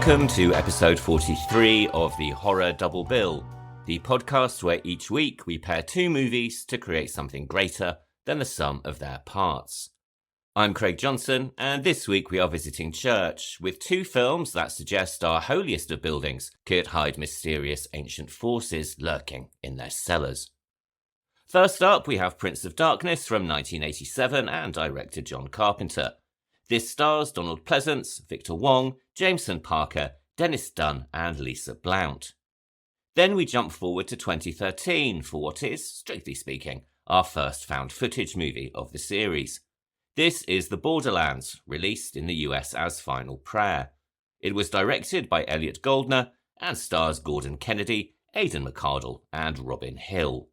Welcome to episode 43 of the Horror Double Bill, the podcast where each week we pair two movies to create something greater than the sum of their parts. I'm Craig Johnson, and this week we are visiting church with two films that suggest our holiest of buildings could hide mysterious ancient forces lurking in their cellars. First up, we have Prince of Darkness from 1987 and director John Carpenter. This stars Donald Pleasence, Victor Wong, Jameson Parker, Dennis Dunn and Lisa Blount. Then we jump forward to 2013 for what is, strictly speaking, our first found footage movie of the series. This is The Borderlands, released in the US as Final Prayer. It was directed by Elliot Goldner and stars Gordon Kennedy, Aidan McArdle and Robin Hill.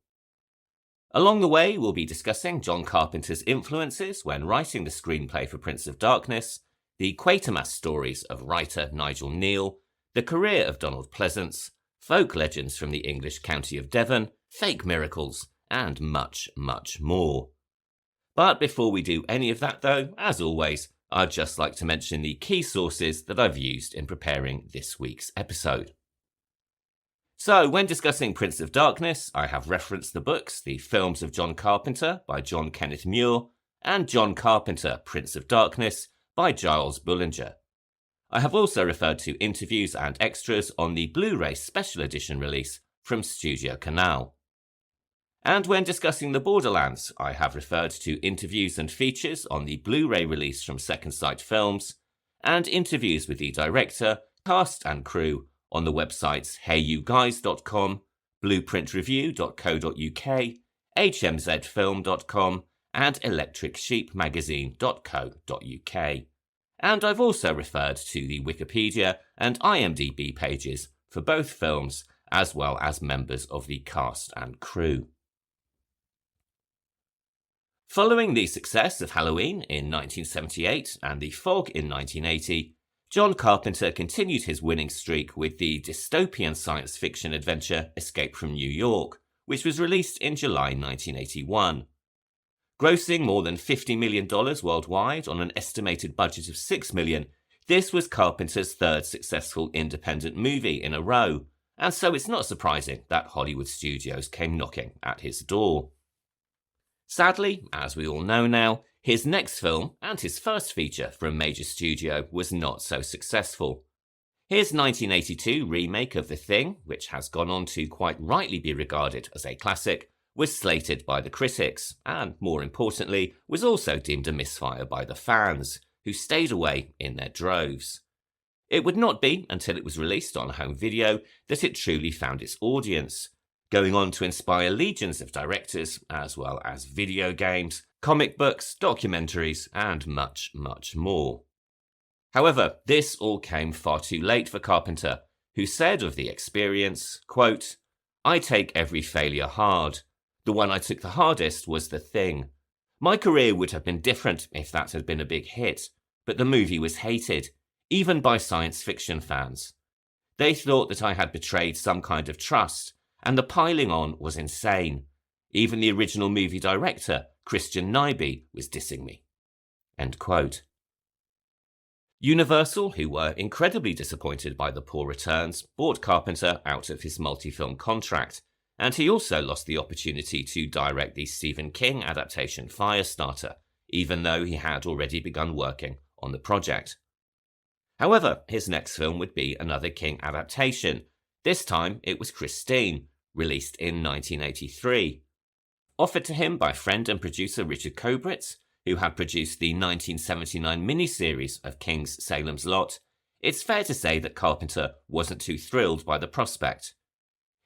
Along the way, we'll be discussing John Carpenter's influences when writing the screenplay for Prince of Darkness, the Quatermass stories of writer Nigel Neal, the career of Donald Pleasence, folk legends from the English county of Devon, fake miracles, and much, much more. But before we do any of that though, as always, I'd just like to mention the key sources that I've used in preparing this week's episode. So, when discussing Prince of Darkness, I have referenced the books The Films of John Carpenter by John Kenneth Muir and John Carpenter, Prince of Darkness by Giles Boulenger. I have also referred to interviews and extras on the Blu-ray special edition release from StudioCanal. And when discussing the Borderlands, I have referred to interviews and features on the Blu-ray release from Second Sight Films and interviews with the director, cast and crew on the websites heyyouguys.com, blueprintreview.co.uk, hmzfilm.com and electricsheepmagazine.co.uk. And I've also referred to the Wikipedia and IMDb pages for both films, as well as members of the cast and crew. Following the success of Halloween in 1978 and The Fog in 1980, John Carpenter continued his winning streak with the dystopian science fiction adventure Escape from New York, which was released in July 1981. Grossing more than $50 million worldwide on an estimated budget of $6 million, this was Carpenter's third successful independent movie in a row, and so it's not surprising that Hollywood studios came knocking at his door. Sadly, as we all know now, his next film, and his first feature for a major studio, was not so successful. His 1982 remake of The Thing, which has gone on to quite rightly be regarded as a classic, was slated by the critics, and more importantly, was also deemed a misfire by the fans, who stayed away in their droves. It would not be until it was released on home video that it truly found its audience, going on to inspire legions of directors, as well as video games, comic books, documentaries, and much, much more. However, this all came far too late for Carpenter, who said of the experience, quote, "I take every failure hard. The one I took the hardest was The Thing. My career would have been different if that had been a big hit, but the movie was hated, even by science fiction fans. They thought that I had betrayed some kind of trust, and the piling on was insane. Even the original movie director, Christian Nyby, was dissing me." End quote. Universal, who were incredibly disappointed by the poor returns, bought Carpenter out of his multi-film contract, and he also lost the opportunity to direct the Stephen King adaptation Firestarter, even though he had already begun working on the project. However, his next film would be another King adaptation. This time it was Christine, released in 1983. Offered to him by friend and producer Richard Kobritz, who had produced the 1979 miniseries of King's Salem's Lot, it's fair to say that Carpenter wasn't too thrilled by the prospect.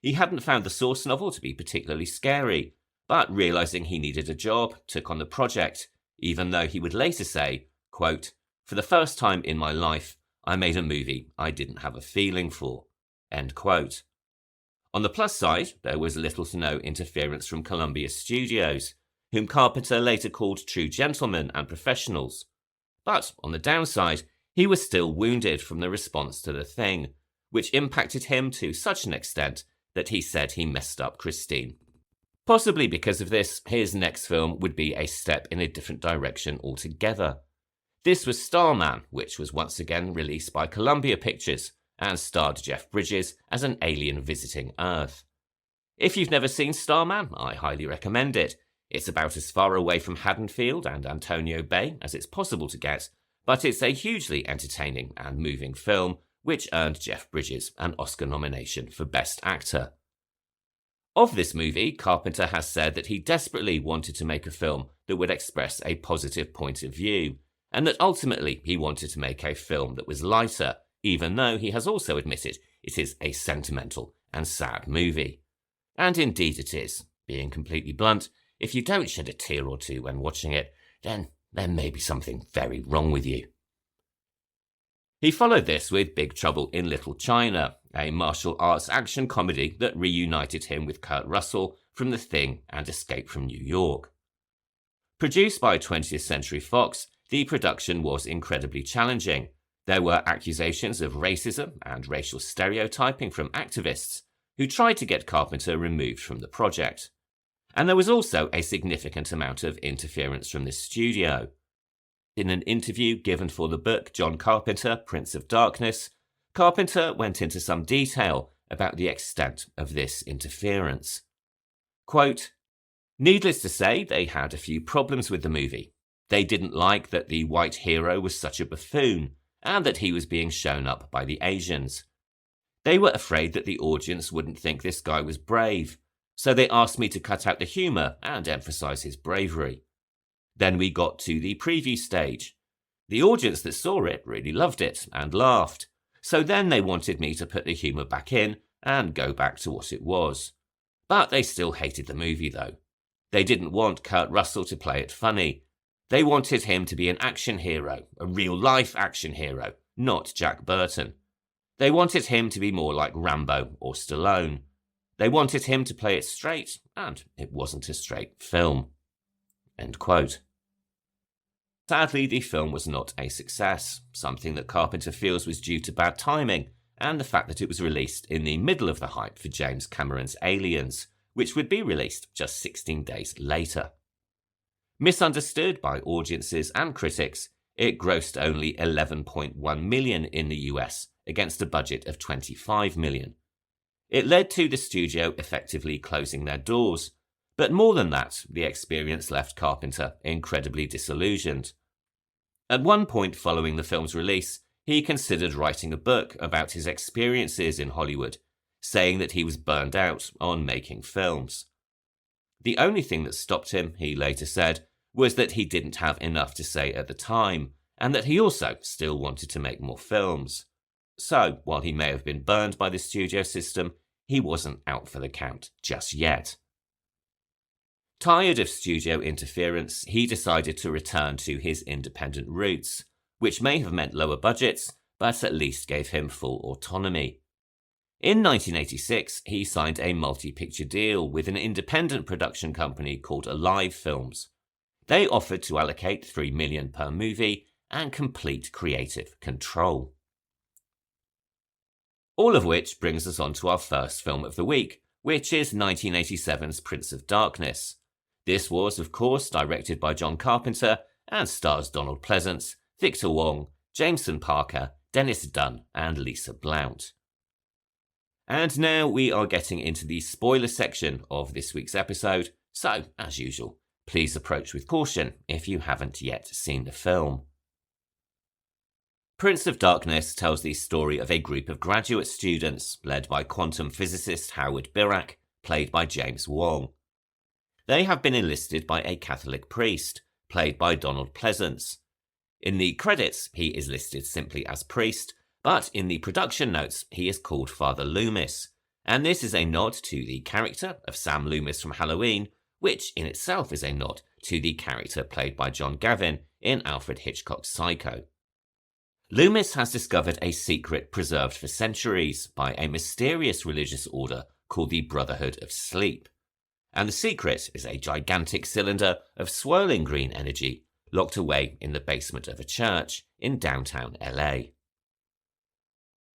He hadn't found the source novel to be particularly scary, but realising he needed a job, took on the project, even though he would later say, quote, "For the first time in my life, I made a movie I didn't have a feeling for." End quote. On the plus side, there was little to no interference from Columbia Studios, whom Carpenter later called true gentlemen and professionals. But on the downside, he was still wounded from the response to The Thing, which impacted him to such an extent that he said he messed up Christine. Possibly because of this, his next film would be a step in a different direction altogether. This was Starman, which was once again released by Columbia Pictures and starred Jeff Bridges as an alien visiting Earth. If you've never seen Starman, I highly recommend it. It's about as far away from Haddonfield and Antonio Bay as it's possible to get, but it's a hugely entertaining and moving film which earned Jeff Bridges an Oscar nomination for Best Actor. Of this movie, Carpenter has said that he desperately wanted to make a film that would express a positive point of view, and that ultimately he wanted to make a film that was lighter, even though he has also admitted it is a sentimental and sad movie. And indeed it is. Being completely blunt, if you don't shed a tear or two when watching it, then there may be something very wrong with you. He followed this with Big Trouble in Little China, a martial arts action comedy that reunited him with Kurt Russell from The Thing and Escape from New York. Produced by 20th Century Fox, the production was incredibly challenging. There were accusations of racism and racial stereotyping from activists who tried to get Carpenter removed from the project. And there was also a significant amount of interference from the studio. In an interview given for the book John Carpenter, Prince of Darkness, Carpenter went into some detail about the extent of this interference. Quote, "Needless to say, they had a few problems with the movie. They didn't like that the white hero was such a buffoon, and that he was being shown up by the Asians. They were afraid that the audience wouldn't think this guy was brave, so they asked me to cut out the humour and emphasise his bravery. Then we got to the preview stage. The audience that saw it really loved it and laughed, so then they wanted me to put the humour back in and go back to what it was. But they still hated the movie though. They didn't want Kurt Russell to play it funny. They wanted him to be an action hero, a real-life action hero, not Jack Burton. They wanted him to be more like Rambo or Stallone. They wanted him to play it straight, and it wasn't a straight film." End quote. Sadly, the film was not a success, something that Carpenter feels was due to bad timing and the fact that it was released in the middle of the hype for James Cameron's Aliens, which would be released just 16 days later. Misunderstood by audiences and critics, it grossed only $11.1 million in the US against a budget of $25 million. It led to the studio effectively closing their doors, but more than that, the experience left Carpenter incredibly disillusioned. At one point following the film's release, he considered writing a book about his experiences in Hollywood, saying that he was burned out on making films. The only thing that stopped him, he later said, was that he didn't have enough to say at the time, and that he also still wanted to make more films. So, while he may have been burned by the studio system, he wasn't out for the count just yet. Tired of studio interference, he decided to return to his independent roots, which may have meant lower budgets, but at least gave him full autonomy. In 1986, he signed a multi-picture deal with an independent production company called Alive Films. They offered to allocate $3 million per movie and complete creative control. All of which brings us on to our first film of the week, which is 1987's Prince of Darkness. This was, of course, directed by John Carpenter and stars Donald Pleasence, Victor Wong, Jameson Parker, Dennis Dunn, and Lisa Blount. And now we are getting into the spoiler section of this week's episode, so, as usual, please approach with caution if you haven't yet seen the film. Prince of Darkness tells the story of a group of graduate students led by quantum physicist Howard Birack, played by James Wong. They have been enlisted by a Catholic priest, played by Donald Pleasence. In the credits, he is listed simply as priest, but in the production notes, he is called Father Loomis, and this is a nod to the character of Sam Loomis from Halloween, which in itself is a nod to the character played by John Gavin in Alfred Hitchcock's Psycho. Loomis has discovered a secret preserved for centuries by a mysterious religious order called the Brotherhood of Sleep. And the secret is a gigantic cylinder of swirling green energy locked away in the basement of a church in downtown LA.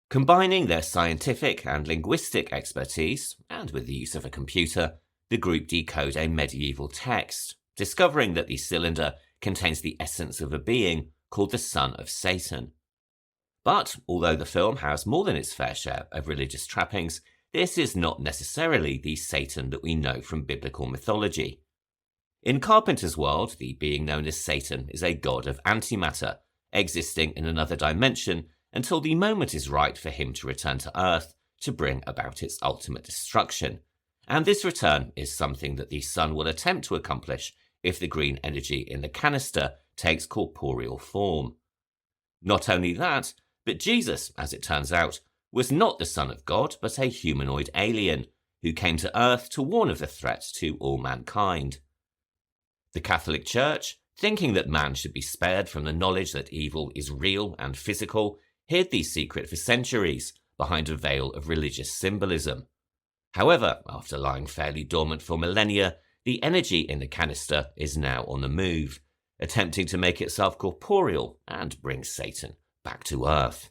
Combining their scientific and linguistic expertise, and with the use of a computer, the group decode a medieval text, discovering that the cylinder contains the essence of a being called the Son of Satan. But although the film has more than its fair share of religious trappings, this is not necessarily the Satan that we know from biblical mythology. In Carpenter's world, the being known as Satan is a god of antimatter, existing in another dimension until the moment is right for him to return to Earth to bring about its ultimate destruction. And this return is something that the Son will attempt to accomplish if the green energy in the canister takes corporeal form. Not only that, but Jesus, as it turns out, was not the Son of God, but a humanoid alien who came to Earth to warn of the threat to all mankind. The Catholic Church, thinking that man should be spared from the knowledge that evil is real and physical, hid the secret for centuries behind a veil of religious symbolism. However, after lying fairly dormant for millennia, the energy in the canister is now on the move, attempting to make itself corporeal and bring Satan back to Earth.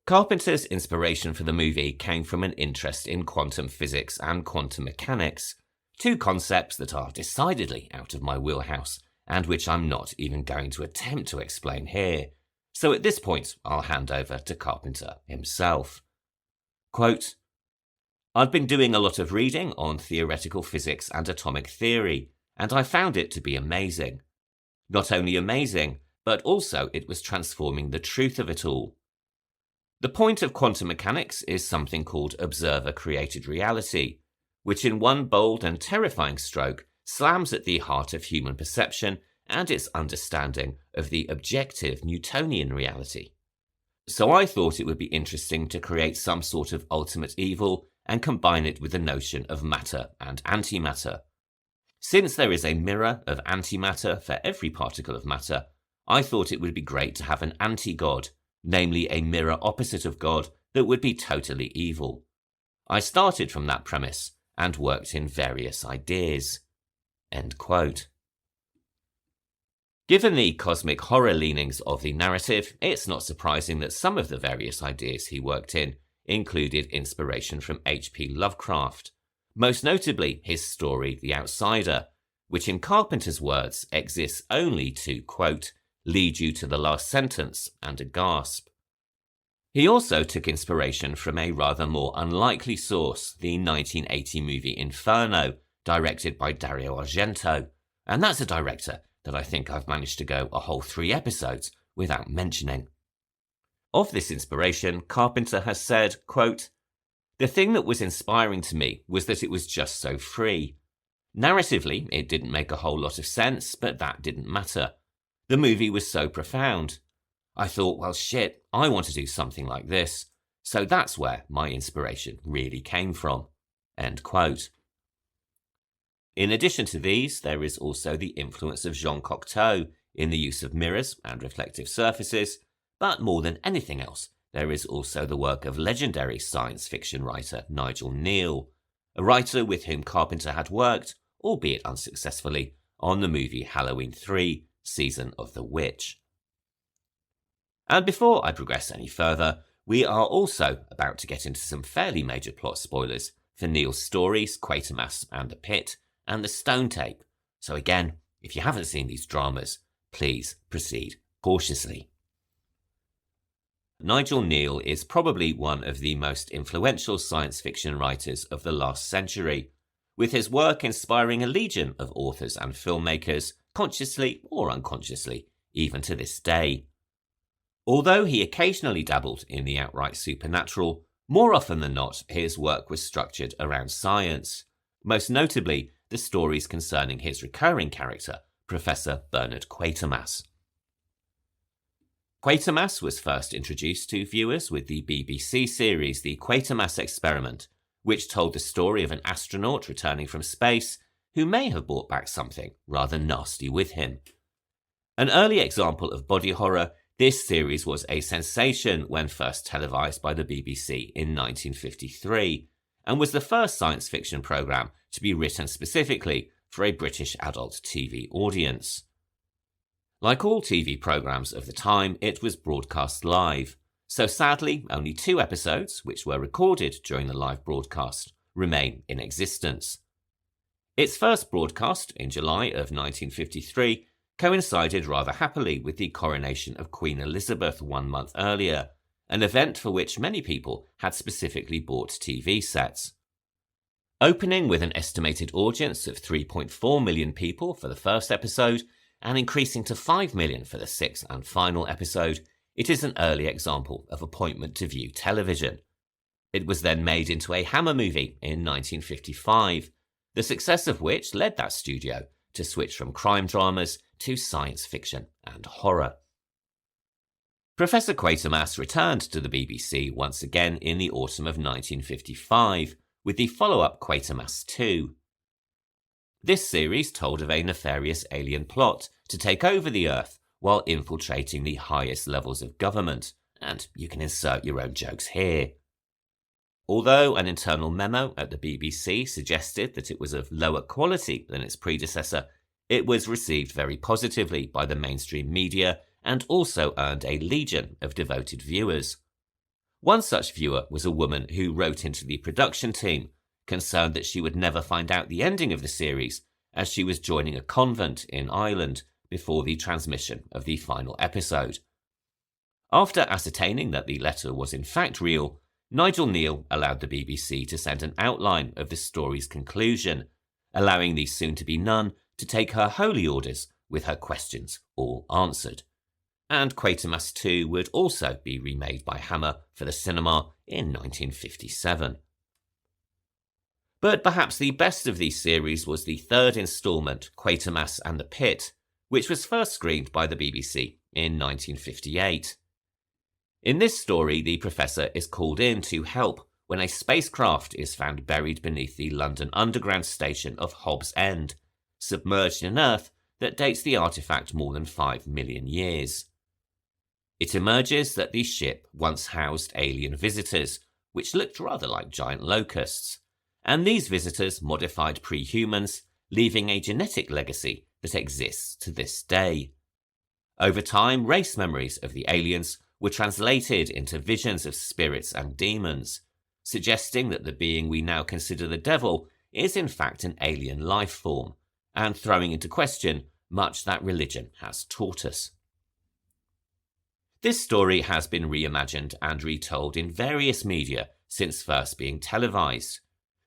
Carpenter's inspiration for the movie came from an interest in quantum physics and quantum mechanics, two concepts that are decidedly out of my wheelhouse and which I'm not even going to attempt to explain here. So at this point, I'll hand over to Carpenter himself. Quote, "I'd been doing a lot of reading on theoretical physics and atomic theory, and I found it to be amazing. Not only amazing, but also it was transforming the truth of it all. The point of quantum mechanics is something called observer-created reality, which in one bold and terrifying stroke slams at the heart of human perception and its understanding of the objective Newtonian reality. So I thought it would be interesting to create some sort of ultimate evil and combine it with the notion of matter and antimatter. Since there is a mirror of antimatter for every particle of matter, I thought it would be great to have an anti-god, namely a mirror opposite of God that would be totally evil. I started from that premise and worked in various ideas." End quote. Given the cosmic horror leanings of the narrative, it's not surprising that some of the various ideas he worked in included inspiration from H.P. Lovecraft, most notably his story The Outsider, which in Carpenter's words exists only to, quote, "lead you to the last sentence and a gasp." He also took inspiration from a rather more unlikely source, the 1980 movie Inferno, directed by Dario Argento, and that's a director that I think I've managed to go a whole 3 episodes without mentioning. Of this inspiration, Carpenter has said, quote, "The thing that was inspiring to me was that it was just so free. Narratively, it didn't make a whole lot of sense, but that didn't matter. The movie was so profound. I thought, well, shit, I want to do something like this. So that's where my inspiration really came from." End quote. In addition to these, there is also the influence of Jean Cocteau in the use of mirrors and reflective surfaces, but more than anything else, there is also the work of legendary science fiction writer Nigel Kneale, a writer with whom Carpenter had worked, albeit unsuccessfully, on the movie Halloween 3, Season of the Witch. And before I progress any further, we are also about to get into some fairly major plot spoilers for Kneale's stories, Quatermass and the Pit, and the Stone Tape. So again, if you haven't seen these dramas, please proceed cautiously. Nigel Kneale is probably one of the most influential science fiction writers of the last century, with his work inspiring a legion of authors and filmmakers, consciously or unconsciously, even to this day. Although he occasionally dabbled in the outright supernatural, more often than not his work was structured around science, most notably the stories concerning his recurring character, Professor Bernard Quatermass. Quatermass was first introduced to viewers with the BBC series The Quatermass Experiment, which told the story of an astronaut returning from space who may have brought back something rather nasty with him. An early example of body horror, this series was a sensation when first televised by the BBC in 1953, and was the first science fiction programme to be written specifically for a British adult TV audience. Like all TV programmes of the time, it was broadcast live, so sadly only 2 episodes, which were recorded during the live broadcast, remain in existence. Its first broadcast in July of 1953 coincided rather happily with the coronation of Queen Elizabeth 1 month earlier, an event for which many people had specifically bought TV sets. Opening with an estimated audience of 3.4 million people for the first episode, and increasing to 5 million for the sixth and final episode, it is an early example of appointment to view television. It was then made into a Hammer movie in 1955, the success of which led that studio to switch from crime dramas to science fiction and horror. Professor Quatermass returned to the BBC once again in the autumn of 1955 with the follow-up Quatermass 2. This series told of a nefarious alien plot to take over the Earth while infiltrating the highest levels of government, and you can insert your own jokes here. Although an internal memo at the BBC suggested that it was of lower quality than its predecessor, it was received very positively by the mainstream media and also earned a legion of devoted viewers. One such viewer was a woman who wrote into the production team, concerned that she would never find out the ending of the series, as she was joining a convent in Ireland before the transmission of the final episode. After ascertaining that the letter was in fact real, Nigel Neal allowed the BBC to send an outline of the story's conclusion, allowing the soon-to-be nun to take her holy orders with her questions all answered. And Quatermass 2 would also be remade by Hammer for the cinema in 1957. But perhaps the best of these series was the third instalment, Quatermass and the Pit, which was first screened by the BBC in 1958. In this story, the Professor is called in to help when a spacecraft is found buried beneath the London Underground station of Hobbs End, submerged in earth that dates the artefact more than 5 million years. It emerges that the ship once housed alien visitors, which looked rather like giant locusts, and these visitors modified pre-humans, leaving a genetic legacy that exists to this day. Over time, race memories of the aliens were translated into visions of spirits and demons, suggesting that the being we now consider the devil is in fact an alien life form, and throwing into question much that religion has taught us. This story has been reimagined and retold in various media since first being televised.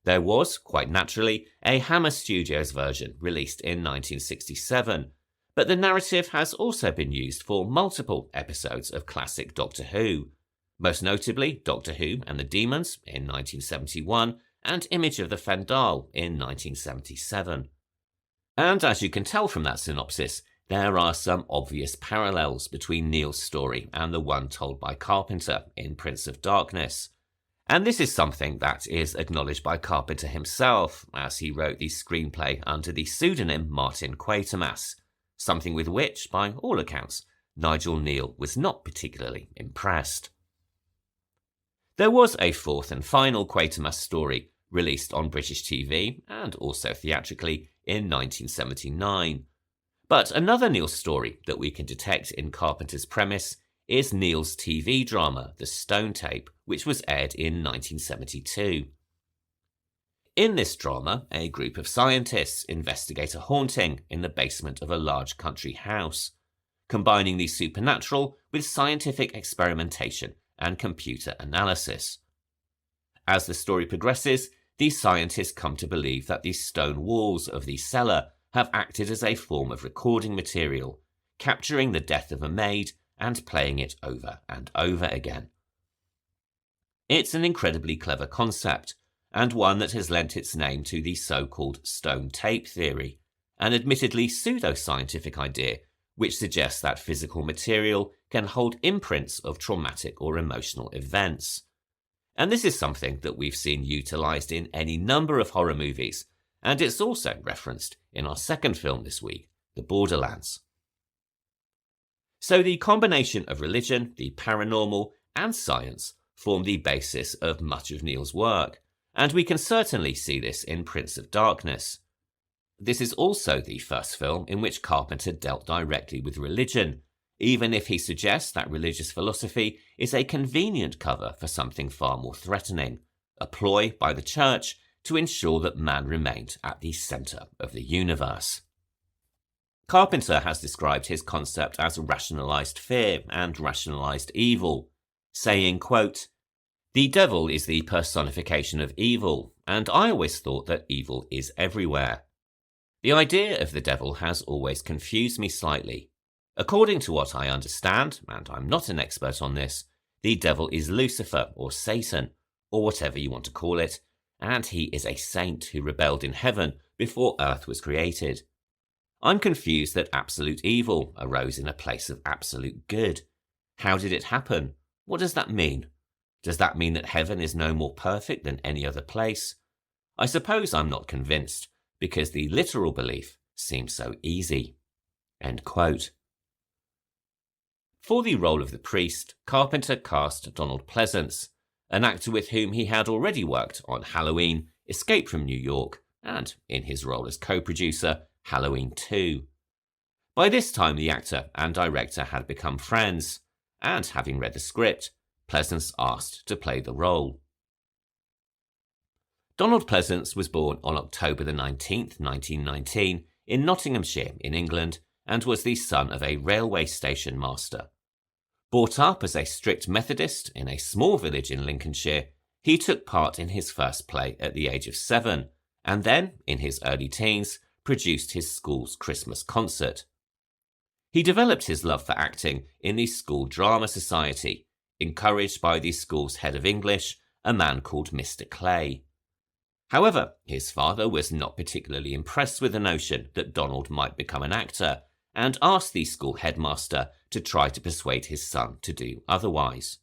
There was, quite naturally, a Hammer Studios version released in 1967, but the narrative has also been used for multiple episodes of classic Doctor Who, most notably Doctor Who and the Demons in 1971 and Image of the Fendal in 1977. And as you can tell from that synopsis, there are some obvious parallels between Neil's story and the one told by Carpenter in Prince of Darkness. And this is something that is acknowledged by Carpenter himself, as he wrote the screenplay under the pseudonym Martin Quatermass, something with which, by all accounts, Nigel Neal was not particularly impressed. There was a fourth and final Quatermass story released on British TV and also theatrically in 1979. But another Neil story that we can detect in Carpenter's premise is Neil's TV drama, The Stone Tape, which was aired in 1972. In this drama, a group of scientists investigate a haunting in the basement of a large country house, combining the supernatural with scientific experimentation and computer analysis. As the story progresses, these scientists come to believe that the stone walls of the cellar have acted as a form of recording material, capturing the death of a maid and playing it over and over again. It's an incredibly clever concept, and one that has lent its name to the so-called stone tape theory, an admittedly pseudo-scientific idea which suggests that physical material can hold imprints of traumatic or emotional events. And this is something that we've seen utilised in any number of horror movies, and it's also referenced in our second film this week, The Borderlands. So the combination of religion, the paranormal, and science form the basis of much of Neil's work, and we can certainly see this in Prince of Darkness. This is also the first film in which Carpenter dealt directly with religion, even if he suggests that religious philosophy is a convenient cover for something far more threatening, a ploy by the church to ensure that man remained at the centre of the universe. Carpenter has described his concept as rationalized fear and rationalized evil, saying, quote, "The devil is the personification of evil, and I always thought that evil is everywhere. The idea of the devil has always confused me slightly. According to what I understand, and I'm not an expert on this, the devil is Lucifer or Satan, or whatever you want to call it, and he is a saint who rebelled in heaven before earth was created. I'm confused that absolute evil arose in a place of absolute good. How did it happen? What does that mean? Does that mean that heaven is no more perfect than any other place? I suppose I'm not convinced, because the literal belief seems so easy." End quote. For the role of the priest, Carpenter cast Donald Pleasence, an actor with whom he had already worked on Halloween, Escape from New York, and, in his role as co-producer, Halloween 2. By this time, the actor and director had become friends, and having read the script, Pleasence asked to play the role. Donald Pleasence was born on October the 19th, 1919, in Nottinghamshire in England, and was the son of a railway station master. Brought up as a strict Methodist in a small village in Lincolnshire, he took part in his first play at the age of 7, and then, in his early teens, produced his school's Christmas concert. He developed his love for acting in the school drama society, encouraged by the school's head of English, a man called Mr. Clay. However, his father was not particularly impressed with the notion that Donald might become an actor, and asked the school headmaster to try to persuade his son to do otherwise.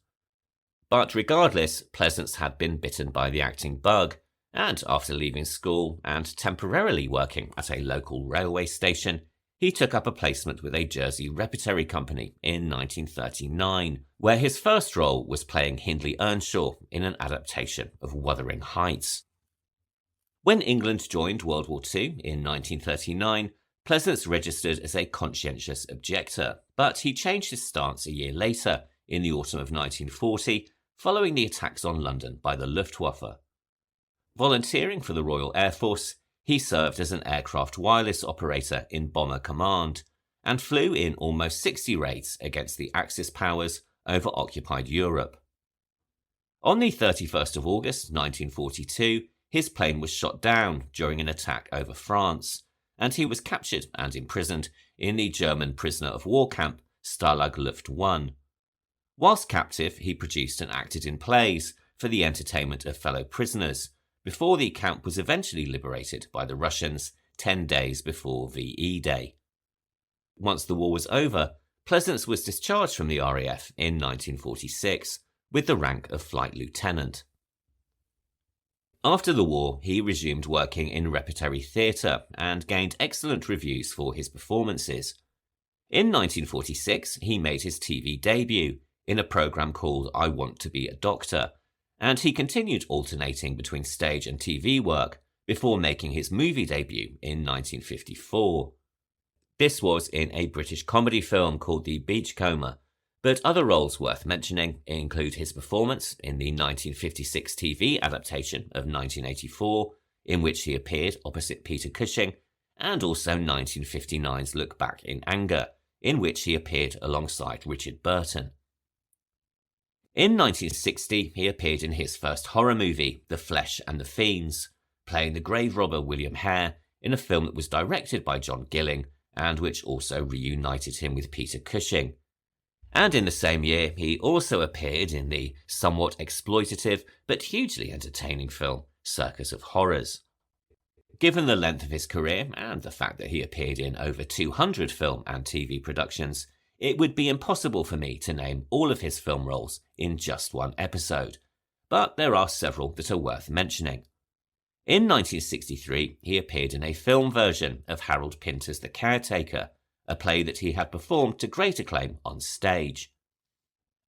But regardless, Pleasence had been bitten by the acting bug, and after leaving school and temporarily working at a local railway station, he took up a placement with a Jersey repertory company in 1939, where his first role was playing Hindley Earnshaw in an adaptation of Wuthering Heights. When England joined World War II in 1939, Pleasence registered as a conscientious objector, but he changed his stance a year later, in the autumn of 1940, following the attacks on London by the Luftwaffe. Volunteering for the Royal Air Force, he served as an aircraft wireless operator in Bomber Command, and flew in almost 60 raids against the Axis powers over occupied Europe. On the 31st of August 1942, his plane was shot down during an attack over France, and he was captured and imprisoned in the German prisoner of war camp Stalag Luft 1. Whilst captive, he produced and acted in plays for the entertainment of fellow prisoners, before the camp was eventually liberated by the Russians 10 days before VE Day. Once the war was over, Pleasence was discharged from the RAF in 1946 with the rank of flight lieutenant. After the war, he resumed working in repertory theatre and gained excellent reviews for his performances. In 1946, he made his TV debut in a programme called I Want to Be a Doctor, and he continued alternating between stage and TV work before making his movie debut in 1954. This was in a British comedy film called The Beachcomber, but other roles worth mentioning include his performance in the 1956 TV adaptation of 1984, in which he appeared opposite Peter Cushing, and also 1959's Look Back in Anger, in which he appeared alongside Richard Burton. In 1960, he appeared in his first horror movie, The Flesh and the Fiends, playing the grave robber William Hare in a film that was directed by John Gilling and which also reunited him with Peter Cushing. And in the same year, he also appeared in the somewhat exploitative but hugely entertaining film Circus of Horrors. Given the length of his career and the fact that he appeared in over 200 film and TV productions, it would be impossible for me to name all of his film roles in just one episode, but there are several that are worth mentioning. In 1963, he appeared in a film version of Harold Pinter's The Caretaker, a play that he had performed to great acclaim on stage.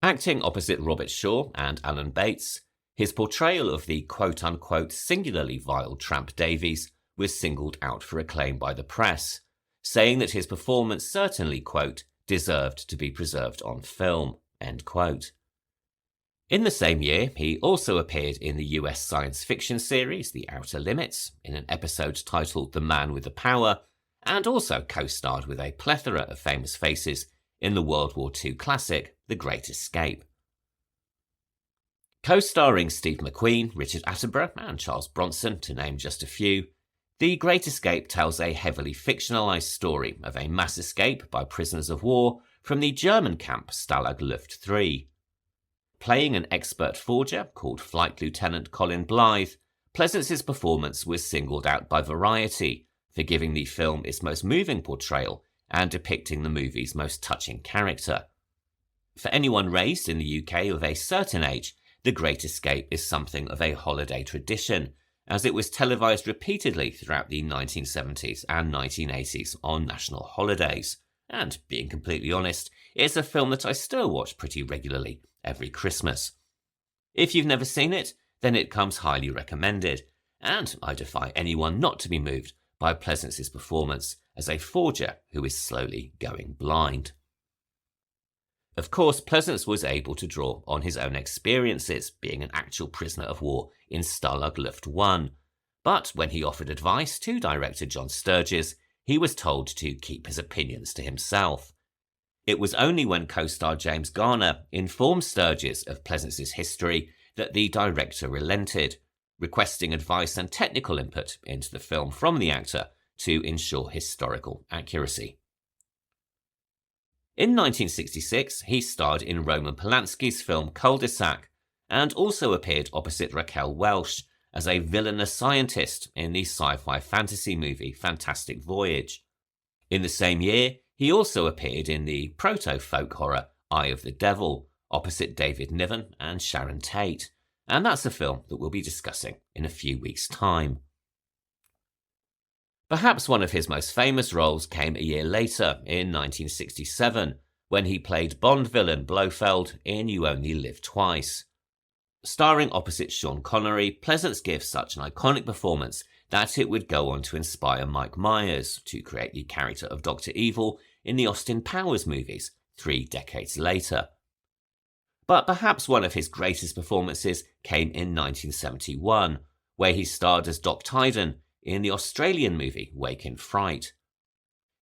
Acting opposite Robert Shaw and Alan Bates, his portrayal of the quote-unquote singularly vile Tramp Davies was singled out for acclaim by the press, saying that his performance certainly, quote, deserved to be preserved on film, end quote. In the same year, he also appeared in the US science fiction series The Outer Limits, in an episode titled The Man with the Power, and also co-starred with a plethora of famous faces in the World War II classic The Great Escape. Co-starring Steve McQueen, Richard Attenborough and Charles Bronson, to name just a few, The Great Escape tells a heavily fictionalised story of a mass escape by prisoners of war from the German camp Stalag Luft 3. Playing an expert forger called Flight Lieutenant Colin Blythe, Pleasence's performance was singled out by Variety for giving the film its most moving portrayal and depicting the movie's most touching character. For anyone raised in the UK of a certain age, The Great Escape is something of a holiday tradition, as it was televised repeatedly throughout the 1970s and 1980s on national holidays. And, being completely honest, it's a film that I still watch pretty regularly every Christmas. If you've never seen it, then it comes highly recommended, and I defy anyone not to be moved by Pleasence's performance as a forger who is slowly going blind. Of course, Pleasence was able to draw on his own experiences being an actual prisoner of war in Stalag Luft 1, but when he offered advice to director John Sturges, he was told to keep his opinions to himself. It was only when co-star James Garner informed Sturges of Pleasence's history that the director relented, requesting advice and technical input into the film from the actor to ensure historical accuracy. In 1966, he starred in Roman Polanski's film Cul-de-sac, and also appeared opposite Raquel Welch as a villainous scientist in the sci-fi fantasy movie Fantastic Voyage. In the same year, he also appeared in the proto-folk horror Eye of the Devil, opposite David Niven and Sharon Tate, and that's a film that we'll be discussing in a few weeks' time. Perhaps one of his most famous roles came a year later, in 1967, when he played Bond villain Blofeld in You Only Live Twice. Starring opposite Sean Connery, Pleasence gives such an iconic performance that it would go on to inspire Mike Myers to create the character of Dr. Evil in the Austin Powers movies 3 decades later. But perhaps one of his greatest performances came in 1971, where he starred as Doc Tyden in the Australian movie Wake in Fright.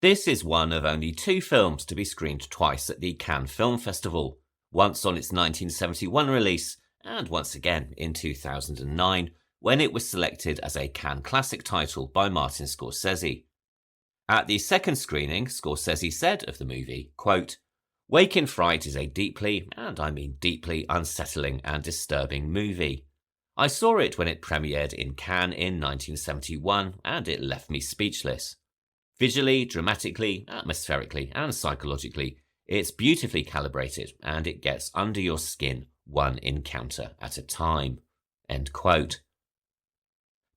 This is one of only 2 films to be screened twice at the Cannes Film Festival, once on its 1971 release and once again in 2009 when it was selected as a Cannes Classic title by Martin Scorsese. At the second screening, Scorsese said of the movie, quote, "Wake in Fright is a deeply, and I mean deeply, unsettling and disturbing movie. I saw it when it premiered in Cannes in 1971 and it left me speechless. Visually, dramatically, atmospherically and psychologically, it's beautifully calibrated and it gets under your skin one encounter at a time." End quote.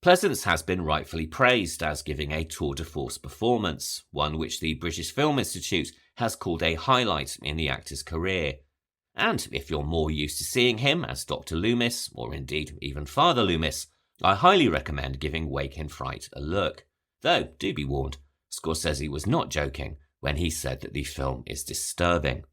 Pleasence has been rightfully praised as giving a tour de force performance, one which the British Film Institute has called a highlight in the actor's career. And if you're more used to seeing him as Dr. Loomis, or indeed even Father Loomis, I highly recommend giving Wake in Fright a look. Though, do be warned, Scorsese was not joking when he said that the film is disturbing.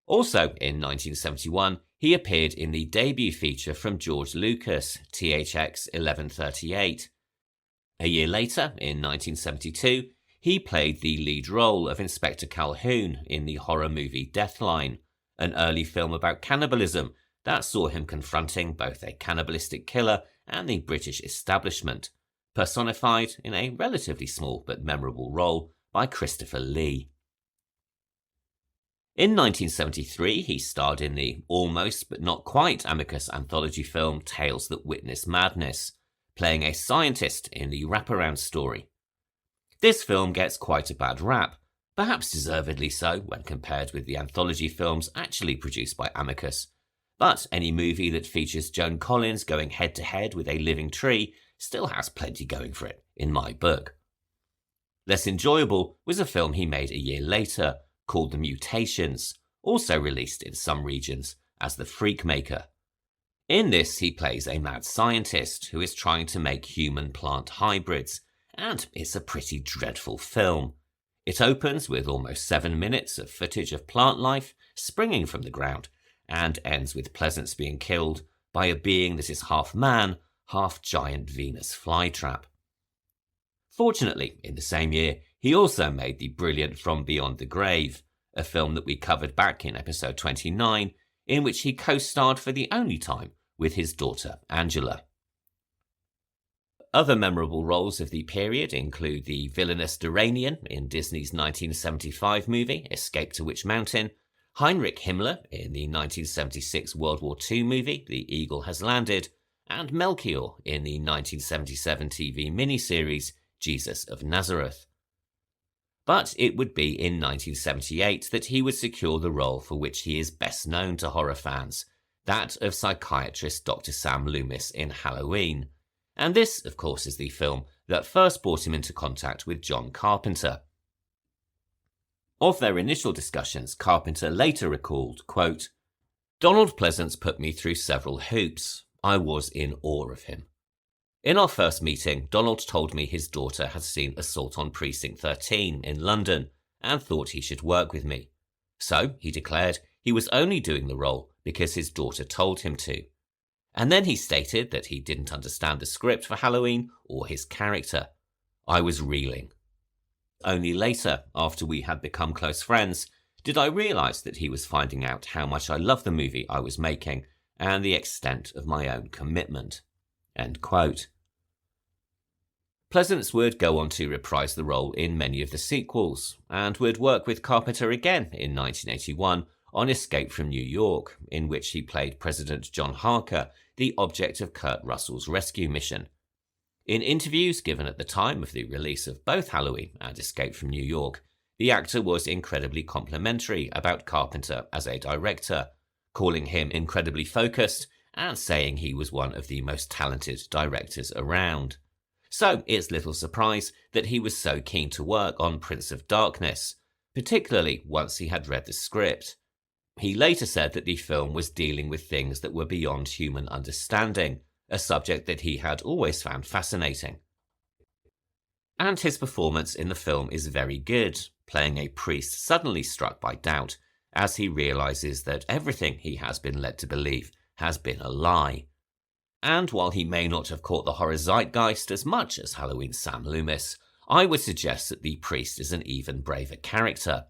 Also in 1971, he appeared in the debut feature from George Lucas, THX 1138. A year later, in 1972, he played the lead role of Inspector Calhoun in the horror movie Deathline, an early film about cannibalism that saw him confronting both a cannibalistic killer and the British establishment, personified in a relatively small but memorable role by Christopher Lee. In 1973, he starred in the almost but not quite amicus anthology film Tales That Witness Madness, playing a scientist in the wraparound story. This film gets quite a bad rap, perhaps deservedly so when compared with the anthology films actually produced by Amicus, but any movie that features Joan Collins going head-to-head with a living tree still has plenty going for it, in my book. Less enjoyable was a film he made a year later, called The Mutations, also released in some regions as The Freakmaker. In this, he plays a mad scientist who is trying to make human-plant hybrids, and it's a pretty dreadful film. It opens with almost 7 minutes of footage of plant life springing from the ground, and ends with Pleasence being killed by a being that is half man, half giant Venus flytrap. Fortunately, in the same year, he also made the brilliant From Beyond the Grave, a film that we covered back in episode 29, in which he co-starred for the only time with his daughter Angela. Other memorable roles of the period include the villainous Duranian in Disney's 1975 movie Escape to Witch Mountain, Heinrich Himmler in the 1976 World War II movie The Eagle Has Landed, and Melchior in the 1977 TV miniseries Jesus of Nazareth. But it would be in 1978 that he would secure the role for which he is best known to horror fans, that of psychiatrist Dr. Sam Loomis in Halloween. And this, of course, is the film that first brought him into contact with John Carpenter. Of their initial discussions, Carpenter later recalled, quote, "Donald Pleasence put me through several hoops. I was in awe of him. In our first meeting, Donald told me his daughter had seen Assault on Precinct 13 in London and thought he should work with me. So, he declared, he was only doing the role because his daughter told him to. And then he stated that he didn't understand the script for Halloween or his character. I was reeling. Only later, after we had become close friends, did I realise that he was finding out how much I loved the movie I was making and the extent of my own commitment." End quote. Pleasence would go on to reprise the role in many of the sequels, and would work with Carpenter again in 1981 on Escape from New York, in which he played President John Harker, the object of Kurt Russell's rescue mission. In interviews given at the time of the release of both Halloween and Escape from New York, the actor was incredibly complimentary about Carpenter as a director, calling him incredibly focused and saying he was one of the most talented directors around. So it's little surprise that he was so keen to work on Prince of Darkness, particularly once he had read the script. He later said that the film was dealing with things that were beyond human understanding, a subject that he had always found fascinating. And his performance in the film is very good, playing a priest suddenly struck by doubt as he realises that everything he has been led to believe has been a lie. And while he may not have caught the horror zeitgeist as much as Halloween's Sam Loomis, I would suggest that the priest is an even braver character.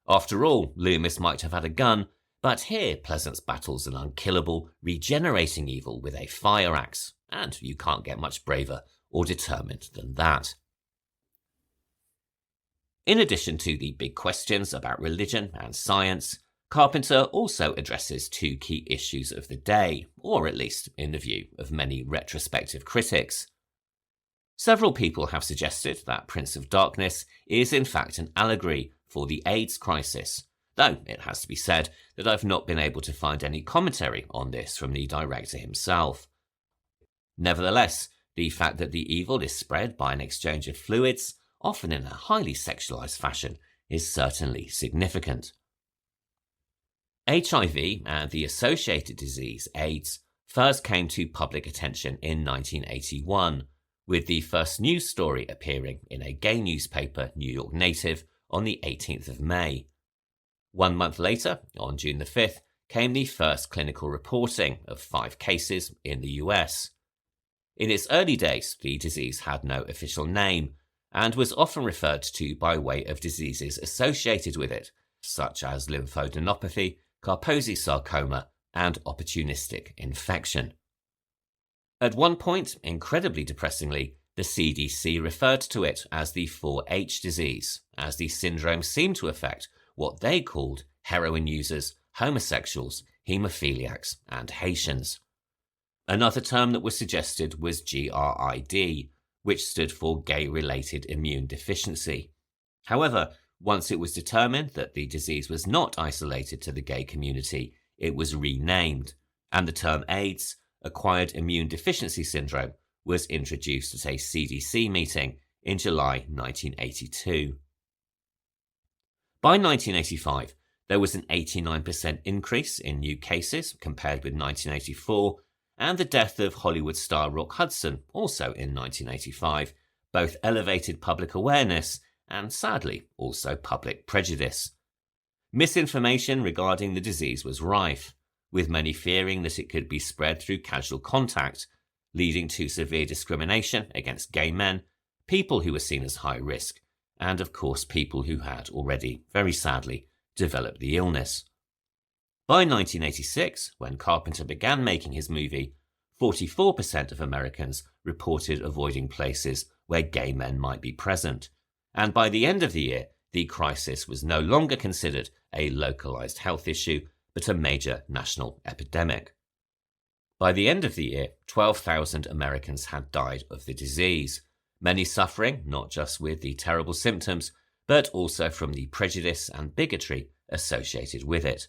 After all, Loomis might have had a gun, but here Pleasence battles an unkillable, regenerating evil with a fire axe, and you can't get much braver or determined than that. In addition to the big questions about religion and science, Carpenter also addresses two key issues of the day, or at least in the view of many retrospective critics. Several people have suggested that Prince of Darkness is in fact an allegory for the AIDS crisis, though it has to be said that I've not been able to find any commentary on this from the director himself. Nevertheless, the fact that the evil is spread by an exchange of fluids, often in a highly sexualized fashion, is certainly significant. HIV and the associated disease AIDS first came to public attention in 1981, with the first news story appearing in a gay newspaper, New York Native, on the 18th of May. 1 month later, on June the 5th, came the first clinical reporting of 5 cases in the US. In its early days, the disease had no official name and was often referred to by way of diseases associated with it, such as lymphadenopathy, Kaposi sarcoma, and opportunistic infection. At one point, incredibly depressingly, the CDC referred to it as the 4H disease, as the syndrome seemed to affect what they called heroin users, homosexuals, haemophiliacs, and Haitians. Another term that was suggested was GRID, which stood for gay-related immune deficiency. However, once it was determined that the disease was not isolated to the gay community, it was renamed, and the term AIDS, acquired immune deficiency syndrome, was introduced at a CDC meeting in July 1982. By 1985, there was an 89% increase in new cases compared with 1984, and the death of Hollywood star Rock Hudson, also in 1985, both elevated public awareness and, sadly, also public prejudice. Misinformation regarding the disease was rife, with many fearing that it could be spread through casual contact, leading to severe discrimination against gay men, people who were seen as high risk, and of course people who had already, very sadly, developed the illness. By 1986, when Carpenter began making his movie, 44% of Americans reported avoiding places where gay men might be present, and by the end of the year, the crisis was no longer considered a localized health issue, but a major national epidemic. By the end of the year, 12,000 Americans had died of the disease, many suffering not just with the terrible symptoms, but also from the prejudice and bigotry associated with it.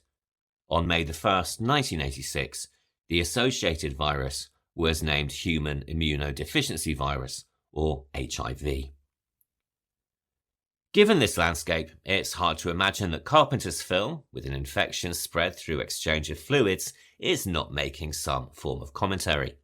On May 1st, 1986, the associated virus was named Human Immunodeficiency Virus, or HIV. Given this landscape, it's hard to imagine that Carpenter's film, with an infection spread through exchange of fluids, is not making some form of commentary.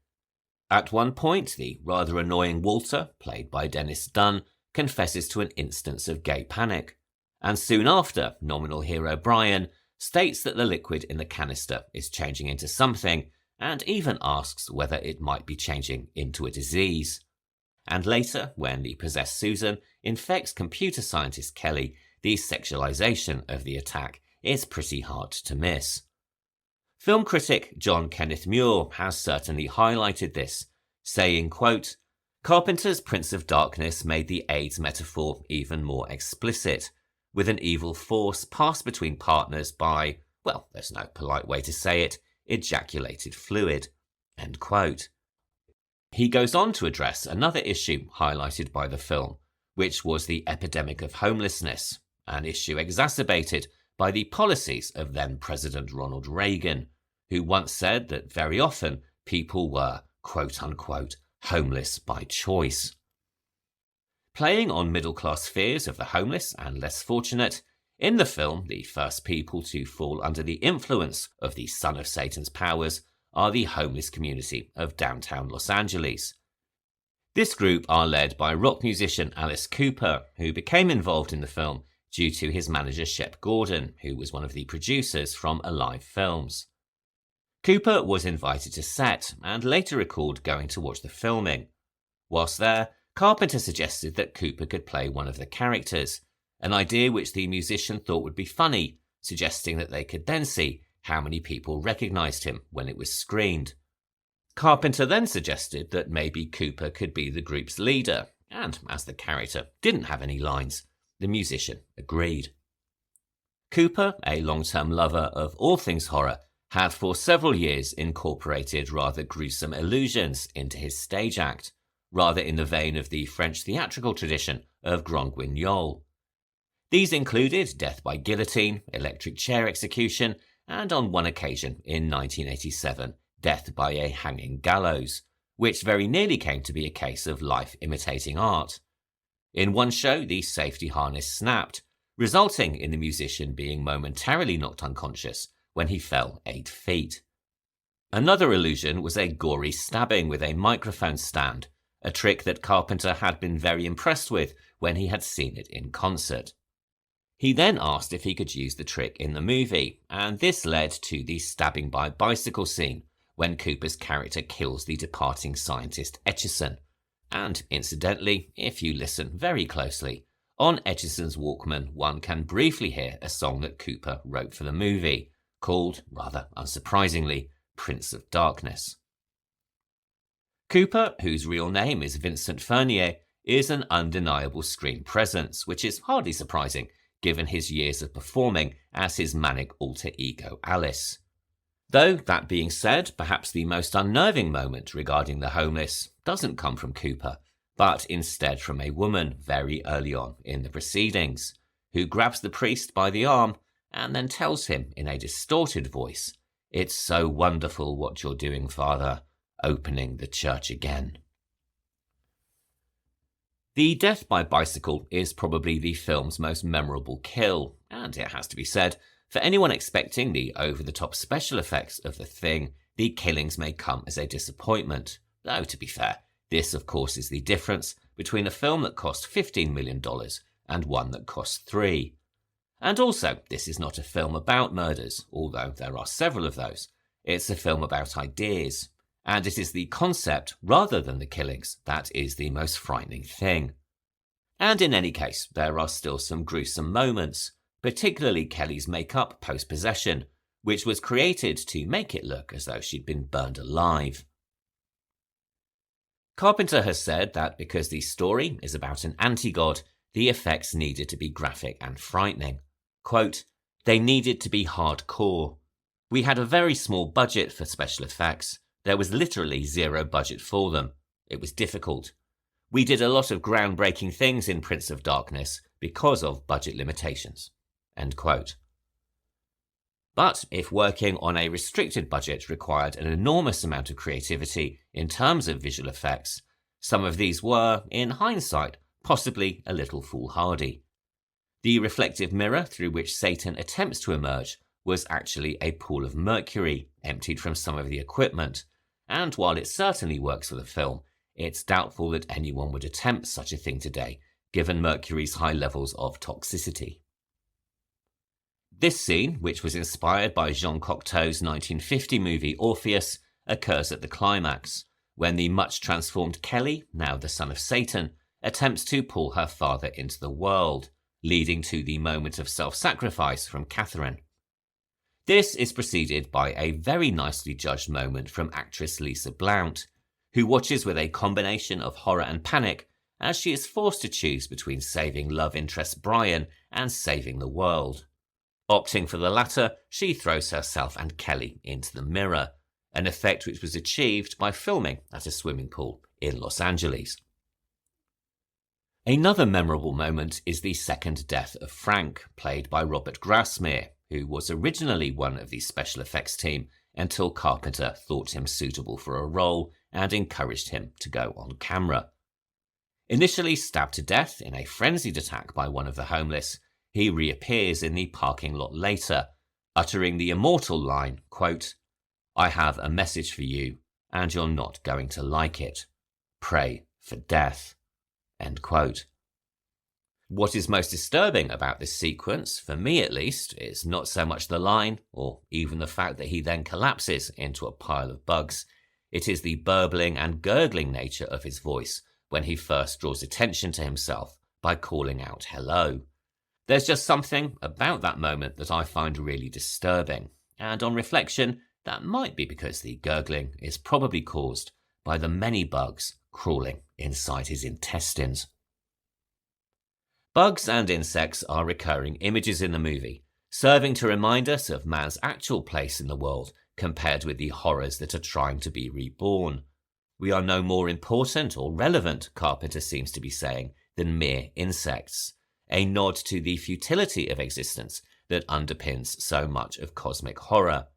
At one point, the rather annoying Walter, played by Dennis Dunn, confesses to an instance of gay panic, and soon after, nominal hero Brian states that the liquid in the canister is changing into something, and even asks whether it might be changing into a disease. And later, when the possessed Susan infects computer scientist Kelly, the sexualization of the attack is pretty hard to miss. Film critic John Kenneth Muir has certainly highlighted this, saying, quote, "Carpenter's Prince of Darkness made the AIDS metaphor even more explicit, with an evil force passed between partners by, well, there's no polite way to say it, ejaculated fluid." End quote. He goes on to address another issue highlighted by the film, which was the epidemic of homelessness, an issue exacerbated by the policies of then-President Ronald Reagan, who once said that very often people were, quote-unquote, homeless by choice. Playing on middle-class fears of the homeless and less fortunate, in the film, the first people to fall under the influence of the son of Satan's powers are the homeless community of downtown Los Angeles. This group are led by rock musician Alice Cooper, who became involved in the film due to his manager Shep Gordon, who was one of the producers from Alive Films. Cooper was invited to set and later recalled going to watch the filming. Whilst there, Carpenter suggested that Cooper could play one of the characters, an idea which the musician thought would be funny, suggesting that they could then see how many people recognised him when it was screened. Carpenter then suggested that maybe Cooper could be the group's leader, and as the character didn't have any lines, the musician agreed. Cooper, a long-term lover of all things horror, had for several years incorporated rather gruesome illusions into his stage act, rather in the vein of the French theatrical tradition of Grand Guignol. These included death by guillotine, electric chair execution, and on one occasion in 1987, death by a hanging gallows, which very nearly came to be a case of life imitating art. In one show, the safety harness snapped, resulting in the musician being momentarily knocked unconscious when he fell 8 feet. Another illusion was a gory stabbing with a microphone stand, a trick that Carpenter had been very impressed with when he had seen it in concert. He then asked if he could use the trick in the movie, and this led to the stabbing by bicycle scene when Cooper's character kills the departing scientist Etchison. And incidentally, if you listen very closely, on Etchison's Walkman one can briefly hear a song that Cooper wrote for the movie, called, rather unsurprisingly, Prince of Darkness. Cooper, whose real name is Vincent Fernier, is an undeniable screen presence, which is hardly surprising given his years of performing as his manic alter ego Alice. Though, that being said, perhaps the most unnerving moment regarding the homeless doesn't come from Cooper, but instead from a woman very early on in the proceedings, who grabs the priest by the arm and then tells him in a distorted voice, "It's so wonderful what you're doing, Father, opening the church again." The death by bicycle is probably the film's most memorable kill, and it has to be said, for anyone expecting the over-the-top special effects of The Thing, the killings may come as a disappointment. Though, to be fair, this of course is the difference between a film that cost $15 million and one that cost $3 million. And also, this is not a film about murders, although there are several of those. It's a film about ideas, and it is the concept rather than the killings that is the most frightening thing. And in any case, there are still some gruesome moments, particularly Kelly's makeup post-possession, which was created to make it look as though she'd been burned alive. Carpenter has said that because the story is about an anti-god, the effects needed to be graphic and frightening. Quote, "They needed to be hardcore. We had a very small budget for special effects. There was literally zero budget for them. It was difficult. We did a lot of groundbreaking things in Prince of Darkness because of budget limitations." End quote. But if working on a restricted budget required an enormous amount of creativity in terms of visual effects, some of these were, in hindsight, possibly a little foolhardy. The reflective mirror through which Satan attempts to emerge was actually a pool of mercury emptied from some of the equipment, and while it certainly works for the film, it's doubtful that anyone would attempt such a thing today, given mercury's high levels of toxicity. This scene, which was inspired by Jean Cocteau's 1950 movie Orpheus, occurs at the climax, when the much-transformed Kelly, now the son of Satan, attempts to pull her father into the world, leading to the moment of self-sacrifice from Catherine. This is preceded by a very nicely judged moment from actress Lisa Blount, who watches with a combination of horror and panic as she is forced to choose between saving love interest Brian and saving the world. Opting for the latter, she throws herself and Kelly into the mirror, an effect which was achieved by filming at a swimming pool in Los Angeles. Another memorable moment is the second death of Frank, played by Robert Grasmere, who was originally one of the special effects team until Carpenter thought him suitable for a role and encouraged him to go on camera. Initially stabbed to death in a frenzied attack by one of the homeless, he reappears in the parking lot later, uttering the immortal line, quote, "I have a message for you, and you're not going to like it. Pray for death." End quote. What is most disturbing about this sequence, for me at least, is not so much the line, or even the fact that he then collapses into a pile of bugs. It is the burbling and gurgling nature of his voice when he first draws attention to himself by calling out hello. There's just something about that moment that I find really disturbing, and on reflection, that might be because the gurgling is probably caused by the many bugs crawling inside his intestines. Bugs and insects are recurring images in the movie, serving to remind us of man's actual place in the world compared with the horrors that are trying to be reborn. We are no more important or relevant, Carpenter seems to be saying, than mere insects, a nod to the futility of existence that underpins so much of cosmic horror.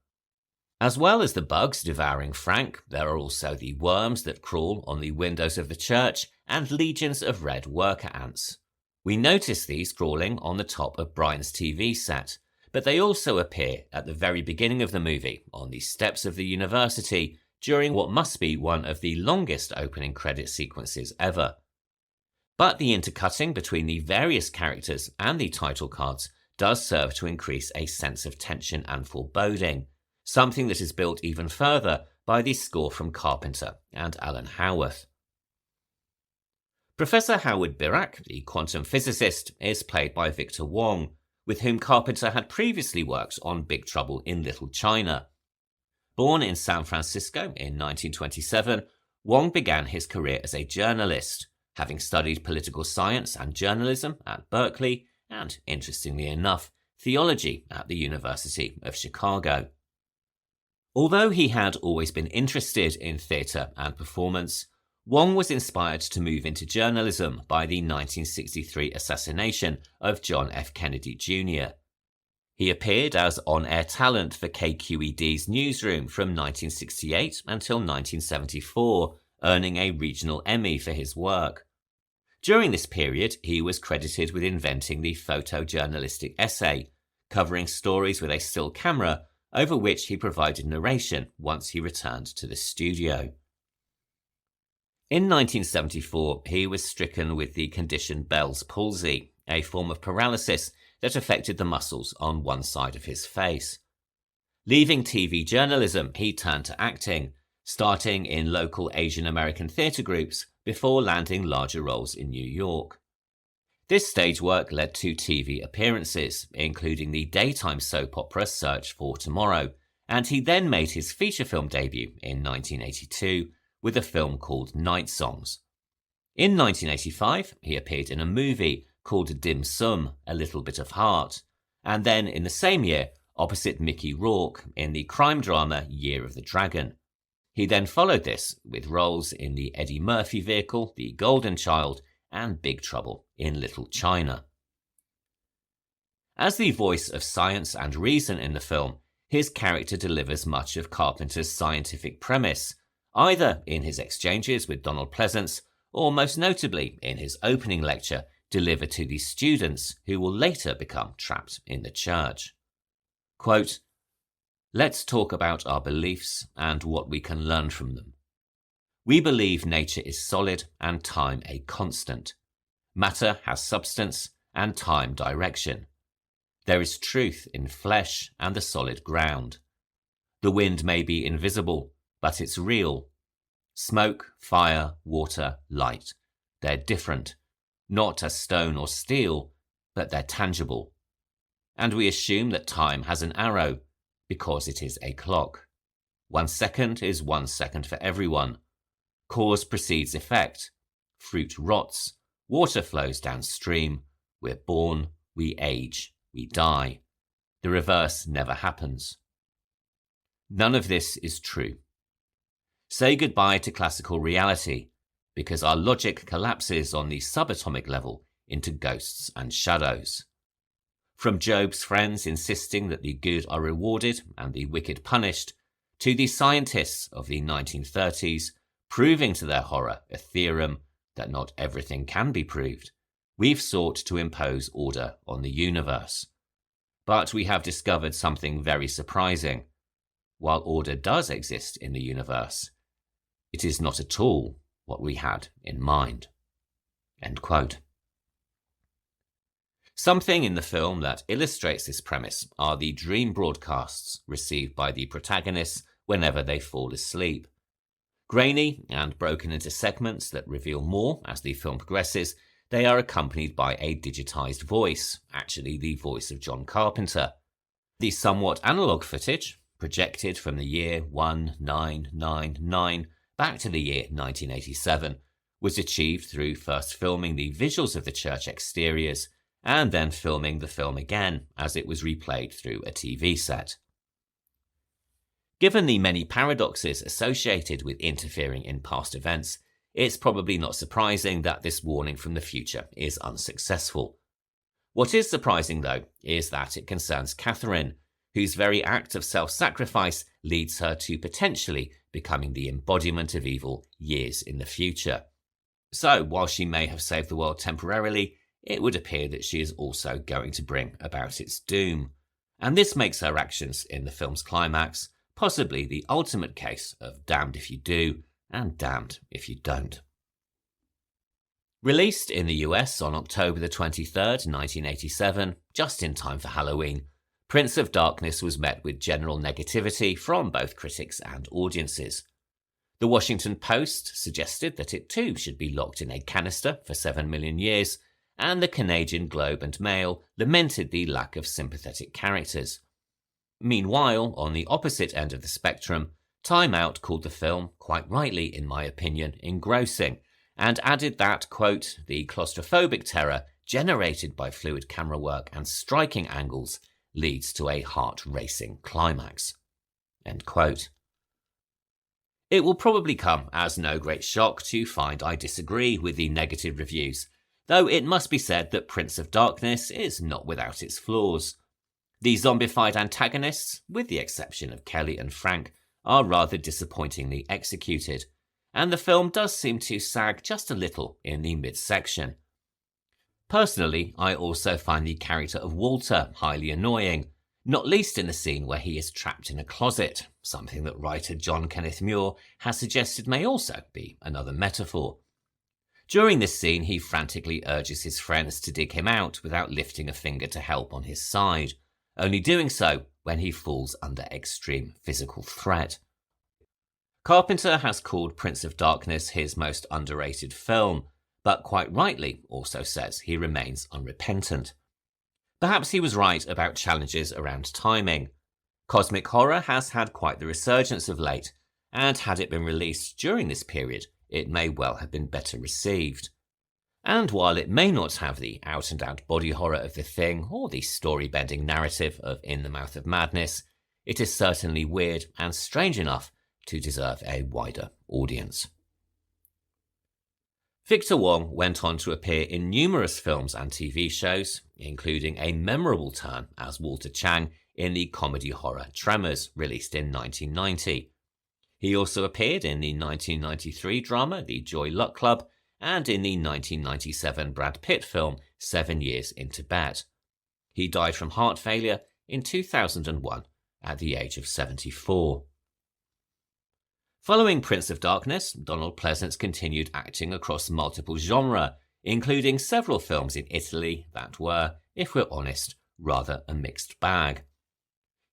As well as the bugs devouring Frank, there are also the worms that crawl on the windows of the church and legions of red worker ants. We notice these crawling on the top of Brian's TV set, but they also appear at the very beginning of the movie on the steps of the university during what must be one of the longest opening credit sequences ever. But the intercutting between the various characters and the title cards does serve to increase a sense of tension and foreboding, something that is built even further by the score from Carpenter and Alan Howarth. Professor Howard Birack, the quantum physicist, is played by Victor Wong, with whom Carpenter had previously worked on Big Trouble in Little China. Born in San Francisco in 1927, Wong began his career as a journalist, having studied political science and journalism at Berkeley and, interestingly enough, theology at the University of Chicago. Although he had always been interested in theatre and performance, Wong was inspired to move into journalism by the 1963 assassination of John F. Kennedy Jr. He appeared as on-air talent for KQED's newsroom from 1968 until 1974, earning a regional Emmy for his work. During this period, he was credited with inventing the photojournalistic essay, covering stories with a still camera, over which he provided narration once he returned to the studio. In 1974, he was stricken with the condition Bell's palsy, a form of paralysis that affected the muscles on one side of his face. Leaving TV journalism, he turned to acting, starting in local Asian American theatre groups before landing larger roles in New York. This stage work led to TV appearances, including the daytime soap opera Search for Tomorrow, and he then made his feature film debut in 1982 with a film called Night Songs. In 1985, he appeared in a movie called Dim Sum, A Little Bit of Heart, and then in the same year, opposite Mickey Rourke in the crime drama Year of the Dragon. He then followed this with roles in the Eddie Murphy vehicle The Golden Child and Big Trouble in Little China. As the voice of science and reason in the film, his character delivers much of Carpenter's scientific premise, either in his exchanges with Donald Pleasence or most notably in his opening lecture delivered to the students who will later become trapped in the church. Quote, "Let's talk about our beliefs and what we can learn from them. We believe nature is solid and time a constant. Matter has substance and time direction. There is truth in flesh and the solid ground. The wind may be invisible, but it's real. Smoke, fire, water, light. They're different, not as stone or steel, but they're tangible. And we assume that time has an arrow, because it is a clock. 1 second is 1 second for everyone. Cause precedes effect. Fruit rots. Water flows downstream. We're born. We age. We die. The reverse never happens. None of this is true. Say goodbye to classical reality, because our logic collapses on the subatomic level into ghosts and shadows. From Job's friends insisting that the good are rewarded and the wicked punished, to the scientists of the 1930s proving to their horror a theorem that not everything can be proved, we've sought to impose order on the universe. But we have discovered something very surprising. While order does exist in the universe, it is not at all what we had in mind." End quote. Something in the film that illustrates this premise are the dream broadcasts received by the protagonists whenever they fall asleep. Grainy and broken into segments that reveal more as the film progresses, they are accompanied by a digitized voice, actually the voice of John Carpenter. The somewhat analog footage, projected from the year 1999 back to the year 1987, was achieved through first filming the visuals of the church exteriors and then filming the film again as it was replayed through a TV set. Given the many paradoxes associated with interfering in past events, it's probably not surprising that this warning from the future is unsuccessful. What is surprising, though, is that it concerns Catherine, whose very act of self-sacrifice leads her to potentially becoming the embodiment of evil years in the future. So, while she may have saved the world temporarily, it would appear that she is also going to bring about its doom. And this makes her actions in the film's climax possibly the ultimate case of damned if you do and damned if you don't. Released in the US on October the 23rd, 1987, just in time for Halloween, Prince of Darkness was met with general negativity from both critics and audiences. The Washington Post suggested that it too should be locked in a canister for 7 million years, and the Canadian Globe and Mail lamented the lack of sympathetic characters. Meanwhile, on the opposite end of the spectrum, Time Out called the film, quite rightly in my opinion, engrossing, and added that, quote, "the claustrophobic terror generated by fluid camera work and striking angles leads to a heart-racing climax." End quote. It will probably come as no great shock to find I disagree with the negative reviews, though it must be said that Prince of Darkness is not without its flaws. The zombified antagonists, with the exception of Kelly and Frank, are rather disappointingly executed, and the film does seem to sag just a little in the midsection. Personally, I also find the character of Walter highly annoying, not least in the scene where he is trapped in a closet, something that writer John Kenneth Muir has suggested may also be another metaphor. During this scene, he frantically urges his friends to dig him out without lifting a finger to help on his side, only doing so when he falls under extreme physical threat. Carpenter has called Prince of Darkness his most underrated film, but quite rightly also says he remains unrepentant. Perhaps he was right about challenges around timing. Cosmic horror has had quite the resurgence of late, and had it been released during this period, it may well have been better received. And while it may not have the out-and-out body horror of The Thing or the story-bending narrative of In the Mouth of Madness, it is certainly weird and strange enough to deserve a wider audience. Victor Wong went on to appear in numerous films and TV shows, including a memorable turn as Walter Chang in the comedy horror Tremors, released in 1990. He also appeared in the 1993 drama The Joy Luck Club and in the 1997 Brad Pitt film 7 Years in Tibet. He died from heart failure in 2001 at the age of 74. Following Prince of Darkness, Donald Pleasence continued acting across multiple genres, including several films in Italy that were, if we're honest, rather a mixed bag.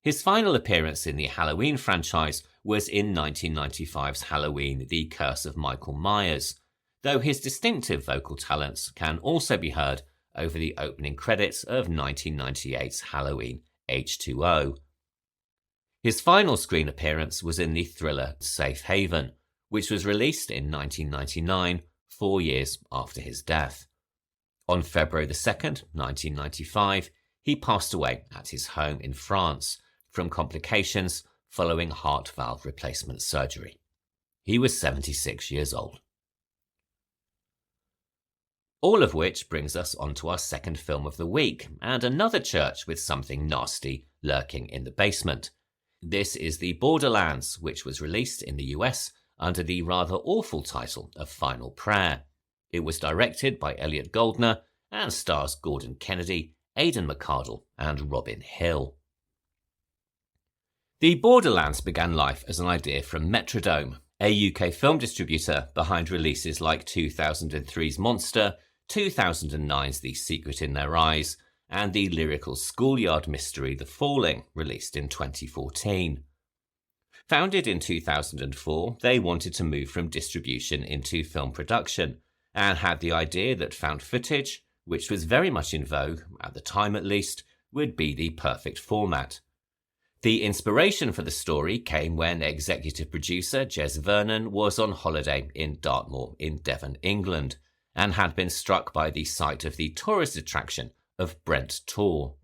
His final appearance in the Halloween franchise was in 1995's Halloween: The Curse of Michael Myers, though his distinctive vocal talents can also be heard over the opening credits of 1998's Halloween H2O. His final screen appearance was in the thriller Safe Haven, which was released in 1999, 4 years after his death. On February 2nd, 1995, he passed away at his home in France from complications following heart valve replacement surgery. He was 76 years old. All of which brings us on to our second film of the week, and another church with something nasty lurking in the basement. This is the Borderlands, which was released in the US under the rather awful title of Final Prayer. It was directed by Elliot Goldner and stars Gordon Kennedy, Aidan McArdle, and Robin Hill. The Borderlands began life as an idea from Metrodome, a UK film distributor behind releases like 2003's Monster, 2009's The Secret in Their Eyes, and the lyrical schoolyard mystery The Falling, released in 2014. Founded in 2004, they wanted to move from distribution into film production, and had the idea that found footage, which was very much in vogue, at the time at least, would be the perfect format. The inspiration for the story came when executive producer Jez Vernon was on holiday in Dartmoor in Devon, England, and had been struck by the sight of the tourist attraction of Brent Tor.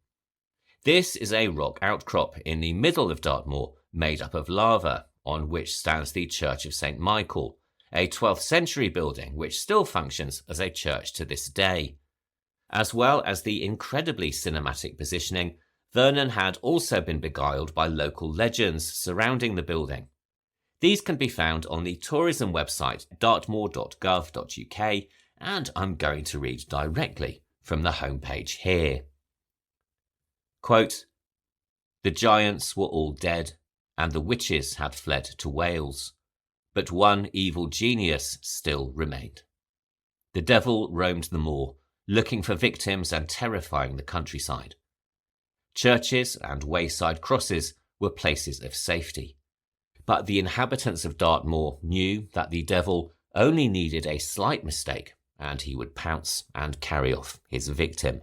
This is a rock outcrop in the middle of Dartmoor made up of lava, on which stands the Church of St. Michael, a 12th century building which still functions as a church to this day. As well as the incredibly cinematic positioning, Vernon had also been beguiled by local legends surrounding the building. These can be found on the tourism website dartmoor.gov.uk, and I'm going to read directly from the homepage here. Quote, "The giants were all dead, and the witches had fled to Wales, but one evil genius still remained. The devil roamed the moor, looking for victims and terrifying the countryside. Churches and wayside crosses were places of safety, but the inhabitants of Dartmoor knew that the devil only needed a slight mistake, and he would pounce and carry off his victim.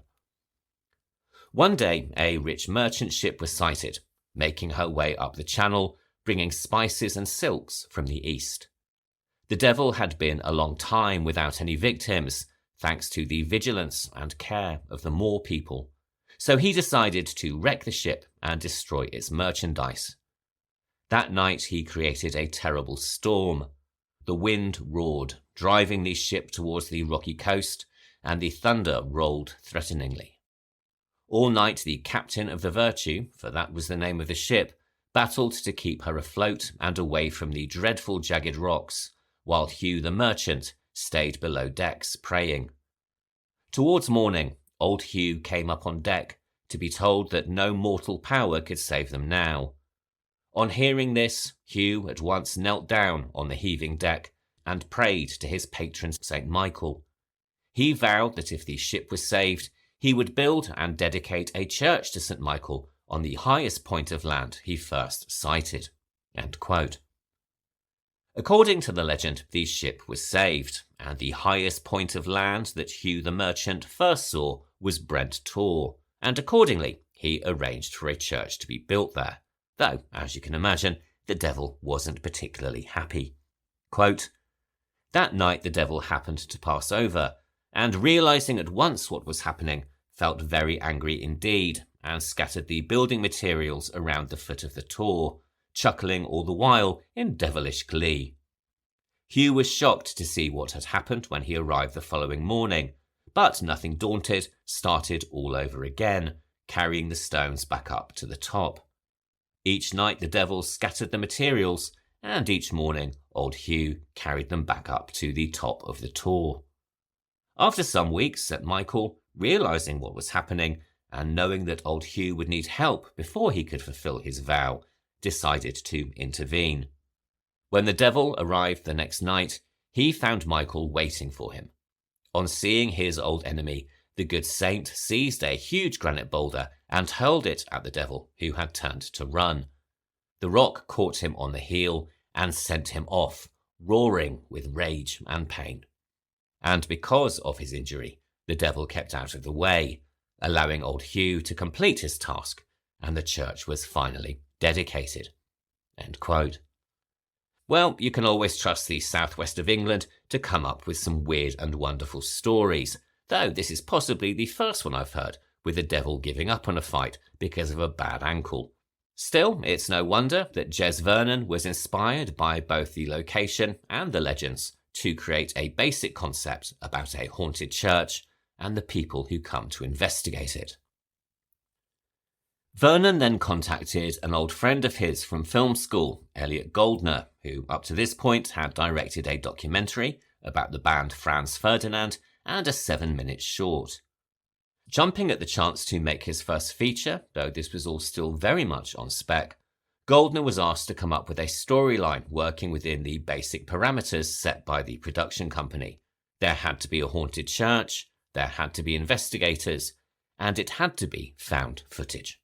One day, a rich merchant ship was sighted, making her way up the channel, bringing spices and silks from the east. The devil had been a long time without any victims, thanks to the vigilance and care of the Moor people, so he decided to wreck the ship and destroy its merchandise. That night he created a terrible storm. The wind roared, driving the ship towards the rocky coast, and the thunder rolled threateningly. All night the captain of the Virtue, for that was the name of the ship, battled to keep her afloat and away from the dreadful jagged rocks, while Hugh the merchant stayed below decks praying. Towards morning, old Hugh came up on deck to be told that no mortal power could save them now. On hearing this, Hugh at once knelt down on the heaving deck and prayed to his patron St. Michael. He vowed that if the ship was saved, he would build and dedicate a church to St. Michael on the highest point of land he first sighted." End quote. According to the legend, the ship was saved, and the highest point of land that Hugh the merchant first saw was Brent Tor, and accordingly he arranged for a church to be built there, though, as you can imagine, the devil wasn't particularly happy. Quote, "That night the devil happened to pass over, and realizing at once what was happening, felt very angry indeed, and scattered the building materials around the foot of the Tor, chuckling all the while in devilish glee. Hugh was shocked to see what had happened when he arrived the following morning, but nothing daunted, started all over again, carrying the stones back up to the top. Each night the devil scattered the materials, and each morning old Hugh carried them back up to the top of the Tor. After some weeks, St. Michael, realizing what was happening, and knowing that old Hugh would need help before he could fulfill his vow, decided to intervene. When the devil arrived the next night, he found Michael waiting for him. On seeing his old enemy, the good saint seized a huge granite boulder and hurled it at the devil, who had turned to run. The rock caught him on the heel and sent him off, roaring with rage and pain. And because of his injury, the devil kept out of the way, allowing old Hugh to complete his task, and the church was finally dedicated." End quote. Well, you can always trust the southwest of England to come up with some weird and wonderful stories, though this is possibly the first one I've heard with the devil giving up on a fight because of a bad ankle. Still, it's no wonder that Jez Vernon was inspired by both the location and the legends to create a basic concept about a haunted church and the people who come to investigate it. Vernon then contacted an old friend of his from film school, Elliot Goldner, who up to this point had directed a documentary about the band Franz Ferdinand and a 7-minute short. Jumping at the chance to make his first feature, though this was all still very much on spec, Goldner was asked to come up with a storyline working within the basic parameters set by the production company. There had to be a haunted church, there had to be investigators, and it had to be found footage.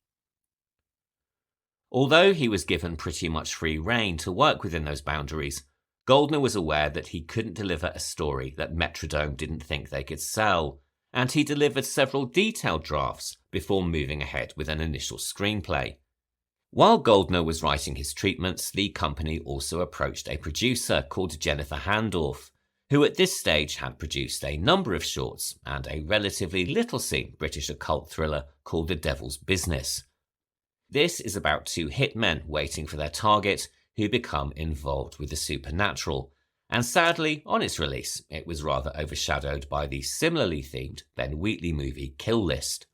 Although he was given pretty much free rein to work within those boundaries, Goldner was aware that he couldn't deliver a story that Metrodome didn't think they could sell, and he delivered several detailed drafts before moving ahead with an initial screenplay. While Goldner was writing his treatments, the company also approached a producer called Jennifer Handorf, who at this stage had produced a number of shorts and a relatively little-seen British occult thriller called The Devil's Business. This is about two hitmen waiting for their target who become involved with the supernatural, and sadly, on its release, it was rather overshadowed by the similarly themed Ben Wheatley movie Kill List.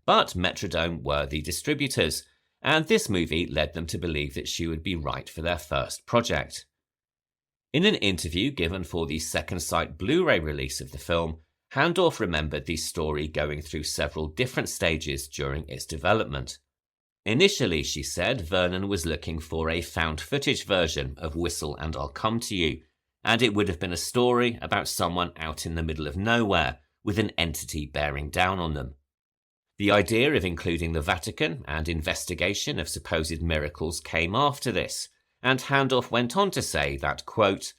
But Metrodome were the distributors, and this movie led them to believe that she would be right for their first project. In an interview given for the Second Sight Blu-ray release of the film, Handorf remembered the story going through several different stages during its development. Initially, she said, Vernon was looking for a found footage version of Whistle and I'll Come to You, and it would have been a story about someone out in the middle of nowhere with an entity bearing down on them. The idea of including the Vatican and investigation of supposed miracles came after this, and Handorf went on to say that, quote,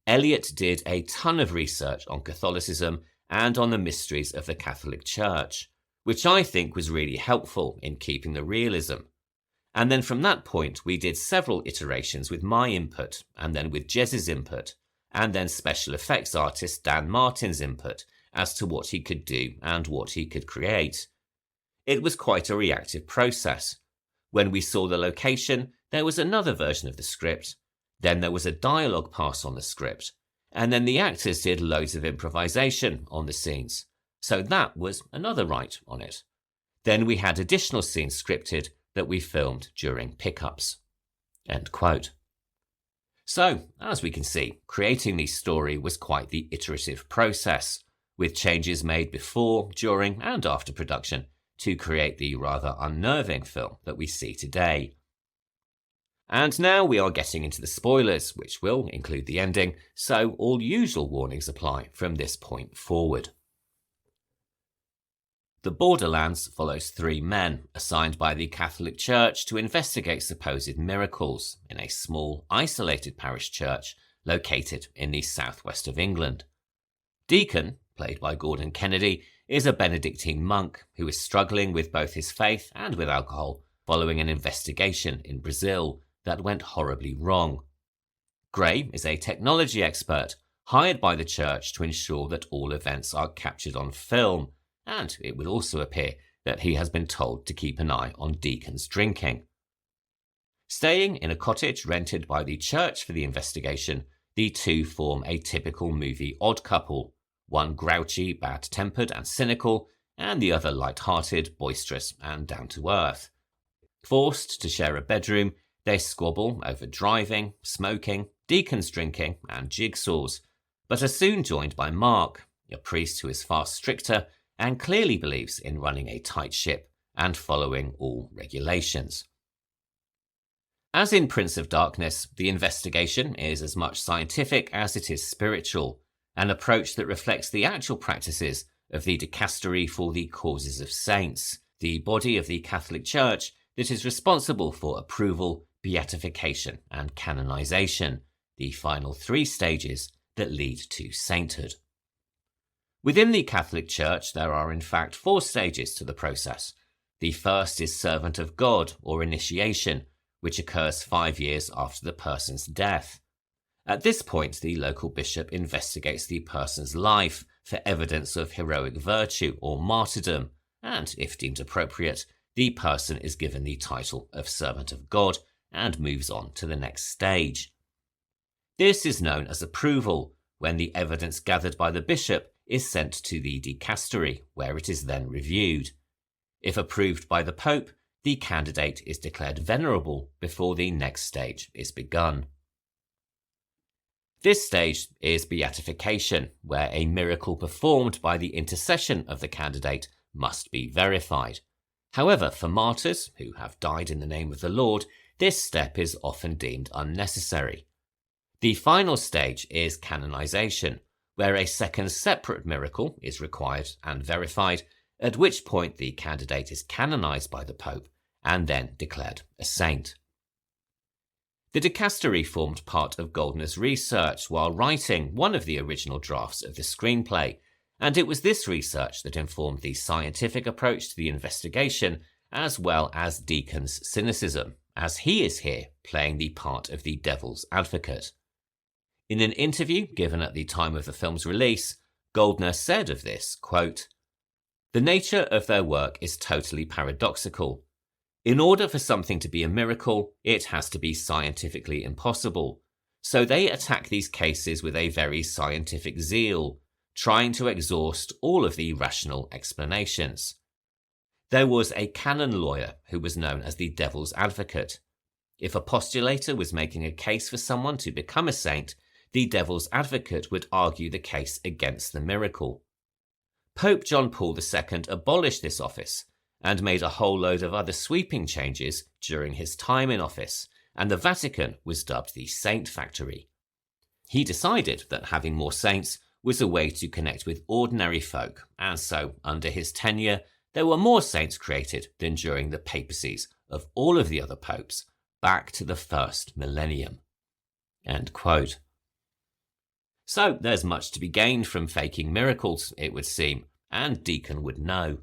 Elliot did a ton of research on Catholicism and on the mysteries of the Catholic Church, which I think was really helpful in keeping the realism. And then from that point, we did several iterations with my input, and then with Jez's input, and then special effects artist Dan Martin's input as to what he could do and what he could create. It was quite a reactive process. When we saw the location, there was another version of the script, then there was a dialogue pass on the script, and then the actors did loads of improvisation on the scenes. So that was another write on it. Then we had additional scenes scripted that we filmed during pickups. End quote. So, as we can see, creating the story was quite the iterative process, with changes made before, during, and after production to create the rather unnerving film that we see today. And now we are getting into the spoilers, which will include the ending, so all usual warnings apply from this point forward. The Borderlands follows 3 men assigned by the Catholic Church to investigate supposed miracles in a small, isolated parish church located in the southwest of England. Deacon, played by Gordon Kennedy, is a Benedictine monk who is struggling with both his faith and with alcohol following an investigation in Brazil that went horribly wrong. Gray is a technology expert hired by the church to ensure that all events are captured on film, and it would also appear that he has been told to keep an eye on Deacon's drinking. Staying in a cottage rented by the church for the investigation, the two form a typical movie odd couple, one grouchy, bad-tempered and cynical, and the other light-hearted, boisterous and down-to-earth. Forced to share a bedroom, they squabble over driving, smoking, Deacon's drinking and jigsaws, but are soon joined by Mark, a priest who is far stricter and clearly believes in running a tight ship and following all regulations. As in Prince of Darkness, the investigation is as much scientific as it is spiritual, an approach that reflects the actual practices of the Dicastery for the Causes of Saints, the body of the Catholic Church that is responsible for approval, beatification and canonization, the final 3 stages that lead to sainthood. Within the Catholic Church, there are in fact 4 stages to the process. The first is servant of God or initiation, which occurs 5 years after the person's death. At this point, the local bishop investigates the person's life for evidence of heroic virtue or martyrdom, and, if deemed appropriate, the person is given the title of servant of God and moves on to the next stage. This is known as approval, when the evidence gathered by the bishop is sent to the dicastery, where it is then reviewed. If approved by the Pope, the candidate is declared venerable before the next stage is begun. This stage is beatification, where a miracle performed by the intercession of the candidate must be verified. However, for martyrs who have died in the name of the Lord, this step is often deemed unnecessary. The final stage is canonization, where a second separate miracle is required and verified, at which point the candidate is canonized by the Pope and then declared a saint. The dicastery formed part of Goldner's research while writing one of the original drafts of the screenplay, and it was this research that informed the scientific approach to the investigation as well as Deacon's cynicism, as he is here playing the part of the devil's advocate. In an interview given at the time of the film's release, Goldner said of this, quote, "The nature of their work is totally paradoxical. In order for something to be a miracle, it has to be scientifically impossible. So they attack these cases with a very scientific zeal, trying to exhaust all of the rational explanations. There was a canon lawyer who was known as the devil's advocate. If a postulator was making a case for someone to become a saint, the devil's advocate would argue the case against the miracle. Pope John Paul II abolished this office and made a whole load of other sweeping changes during his time in office, and the Vatican was dubbed the Saint Factory. He decided that having more saints was a way to connect with ordinary folk, and so, under his tenure, there were more saints created than during the papacies of all of the other popes back to the first millennium." End quote. So there's much to be gained from faking miracles, it would seem, and Deacon would know.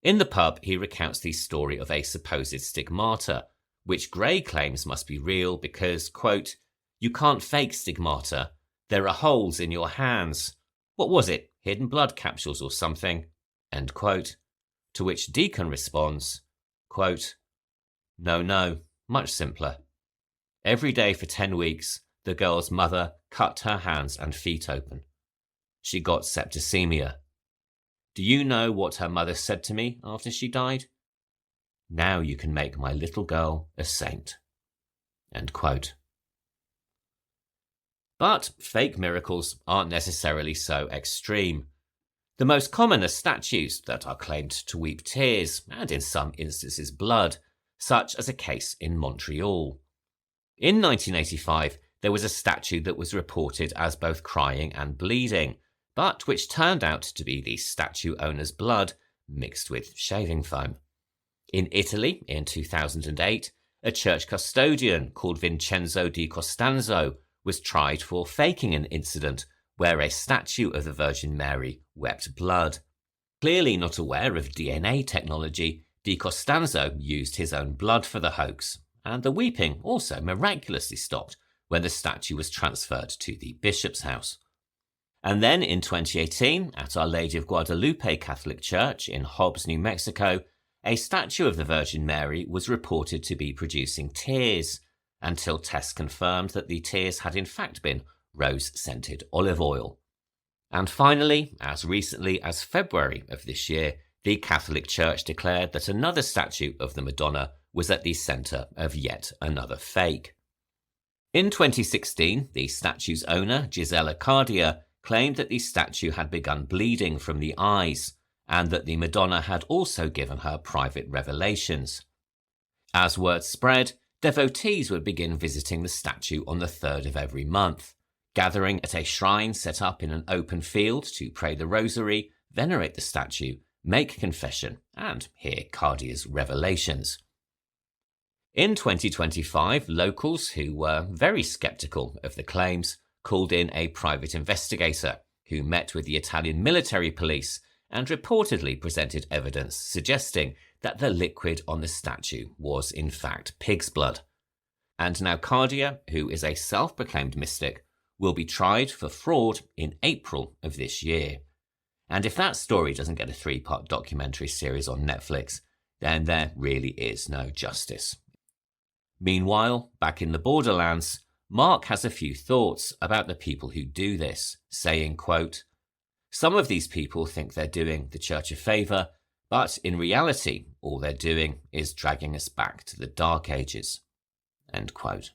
In the pub, he recounts the story of a supposed stigmata, which Gray claims must be real because, quote, "You can't fake stigmata. There are holes in your hands. What was it, hidden blood capsules or something?" End quote. To which Deacon responds, quote, No, much simpler. Every day for 10 weeks, the girl's mother cut her hands and feet open. She got septicemia. Do you know what her mother said to me after she died? Now you can make my little girl a saint. End quote. But fake miracles aren't necessarily so extreme. The most common are statues that are claimed to weep tears, and in some instances blood, such as a case in Montreal. In 1985, there was a statue that was reported as both crying and bleeding, but which turned out to be the statue owner's blood mixed with shaving foam. In Italy, in 2008, a church custodian called Vincenzo di Costanzo was tried for faking an incident where a statue of the Virgin Mary wept blood. Clearly not aware of DNA technology, Di Costanzo used his own blood for the hoax, and the weeping also miraculously stopped when the statue was transferred to the bishop's house. And then in 2018, at Our Lady of Guadalupe Catholic Church in Hobbs, New Mexico, a statue of the Virgin Mary was reported to be producing tears, until tests confirmed that the tears had in fact been rose-scented olive oil. And finally, as recently as February of this year, the Catholic Church declared that another statue of the Madonna was at the centre of yet another fake. In 2016, the statue's owner, Gisela Cardia, claimed that the statue had begun bleeding from the eyes, and that the Madonna had also given her private revelations. As word spread, devotees would begin visiting the statue on the 3rd of every month, gathering at a shrine set up in an open field to pray the rosary, venerate the statue, make confession, and hear Cardia's revelations. In 2025, locals who were very sceptical of the claims called in a private investigator who met with the Italian military police and reportedly presented evidence suggesting that the liquid on the statue was in fact pig's blood. And now Cardia, who is a self-proclaimed mystic, will be tried for fraud in April of this year. And if that story doesn't get a 3-part documentary series on Netflix, then there really is no justice. Meanwhile, back in the Borderlands, Mark has a few thoughts about the people who do this, saying, quote, "Some of these people think they're doing the church a favour, but in reality, all they're doing is dragging us back to the Dark Ages." End quote.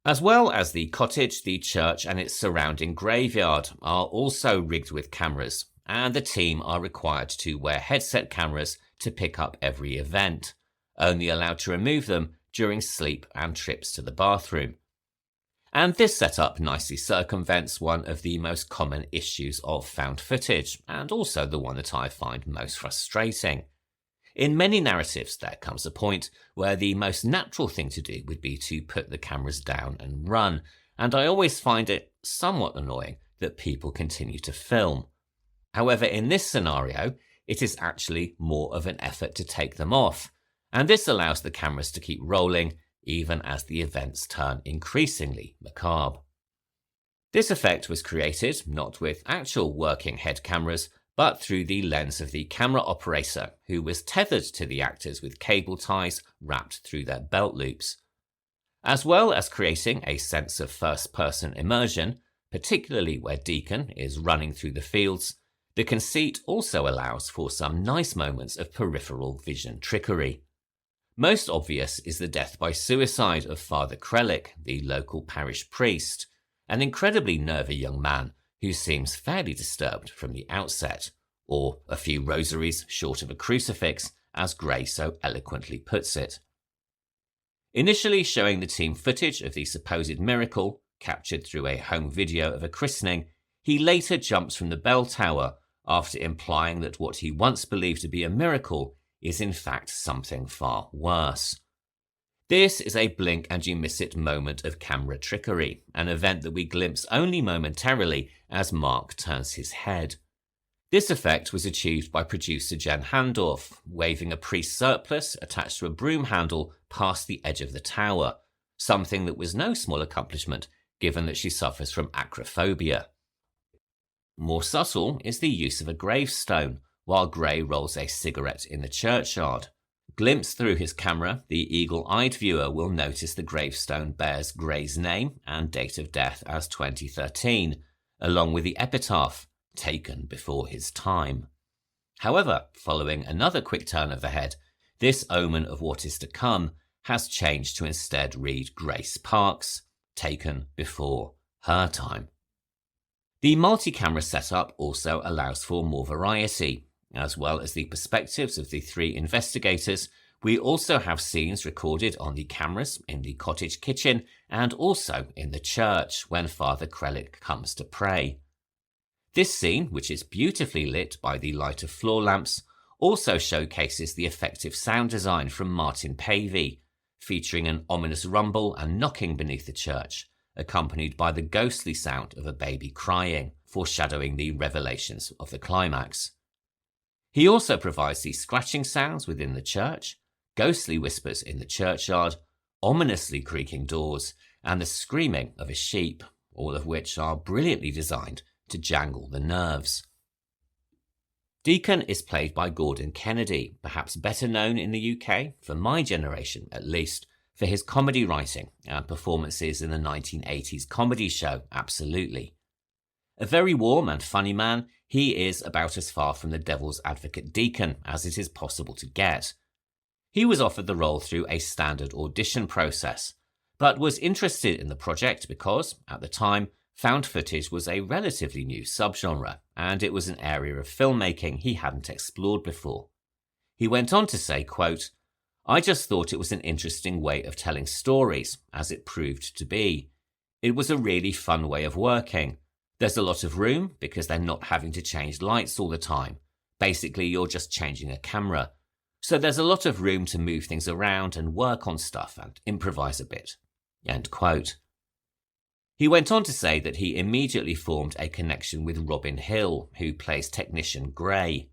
As well as the cottage, the church and its surrounding graveyard are also rigged with cameras, and the team are required to wear headset cameras to pick up every event, only allowed to remove them during sleep and trips to the bathroom. And this setup nicely circumvents one of the most common issues of found footage, and also the one that I find most frustrating. In many narratives, there comes a point where the most natural thing to do would be to put the cameras down and run, and I always find it somewhat annoying that people continue to film. However, in this scenario, it is actually more of an effort to take them off, and this allows the cameras to keep rolling even as the events turn increasingly macabre. This effect was created not with actual working head cameras, but through the lens of the camera operator, who was tethered to the actors with cable ties wrapped through their belt loops. As well as creating a sense of first-person immersion, particularly where Deacon is running through the fields, the conceit also allows for some nice moments of peripheral vision trickery. Most obvious is the death by suicide of Father Krellick, the local parish priest, an incredibly nervy young man who seems fairly disturbed from the outset, or a few rosaries short of a crucifix, as Gray so eloquently puts it. Initially showing the team footage of the supposed miracle, captured through a home video of a christening, he later jumps from the bell tower after implying that what he once believed to be a miracle is in fact something far worse. This is a blink and you miss it moment of camera trickery, an event that we glimpse only momentarily as Mark turns his head. This effect was achieved by producer Jen Handorf, waving a priest surplice attached to a broom handle past the edge of the tower, something that was no small accomplishment given that she suffers from acrophobia. More subtle is the use of a gravestone, while Gray rolls a cigarette in the churchyard. Glimpsed through his camera, the eagle-eyed viewer will notice the gravestone bears Gray's name and date of death as 2013, along with the epitaph, "Taken before his time." However, following another quick turn of the head, this omen of what is to come has changed to instead read Grace Parks, "Taken before her time." The multi-camera setup also allows for more variety. As well as the perspectives of the 3 investigators, we also have scenes recorded on the cameras in the cottage kitchen and also in the church when Father Krellick comes to pray. This scene, which is beautifully lit by the light of floor lamps, also showcases the effective sound design from Martin Pavey, featuring an ominous rumble and knocking beneath the church, accompanied by the ghostly sound of a baby crying, foreshadowing the revelations of the climax. He also provides the scratching sounds within the church, ghostly whispers in the churchyard, ominously creaking doors, and the screaming of a sheep, all of which are brilliantly designed to jangle the nerves. Deacon is played by Gordon Kennedy, perhaps better known in the UK, for my generation at least, for his comedy writing and performances in the 1980s comedy show Absolutely. A very warm and funny man, he is about as far from the devil's advocate Deacon as it is possible to get. He was offered the role through a standard audition process, but was interested in the project because, at the time, found footage was a relatively new subgenre, and it was an area of filmmaking he hadn't explored before. He went on to say, quote, "I just thought it was an interesting way of telling stories, as it proved to be. It was a really fun way of working. There's a lot of room because they're not having to change lights all the time. Basically, you're just changing a camera. So there's a lot of room to move things around and work on stuff and improvise a bit." End quote. He went on to say that he immediately formed a connection with Robin Hill, who plays technician Gray.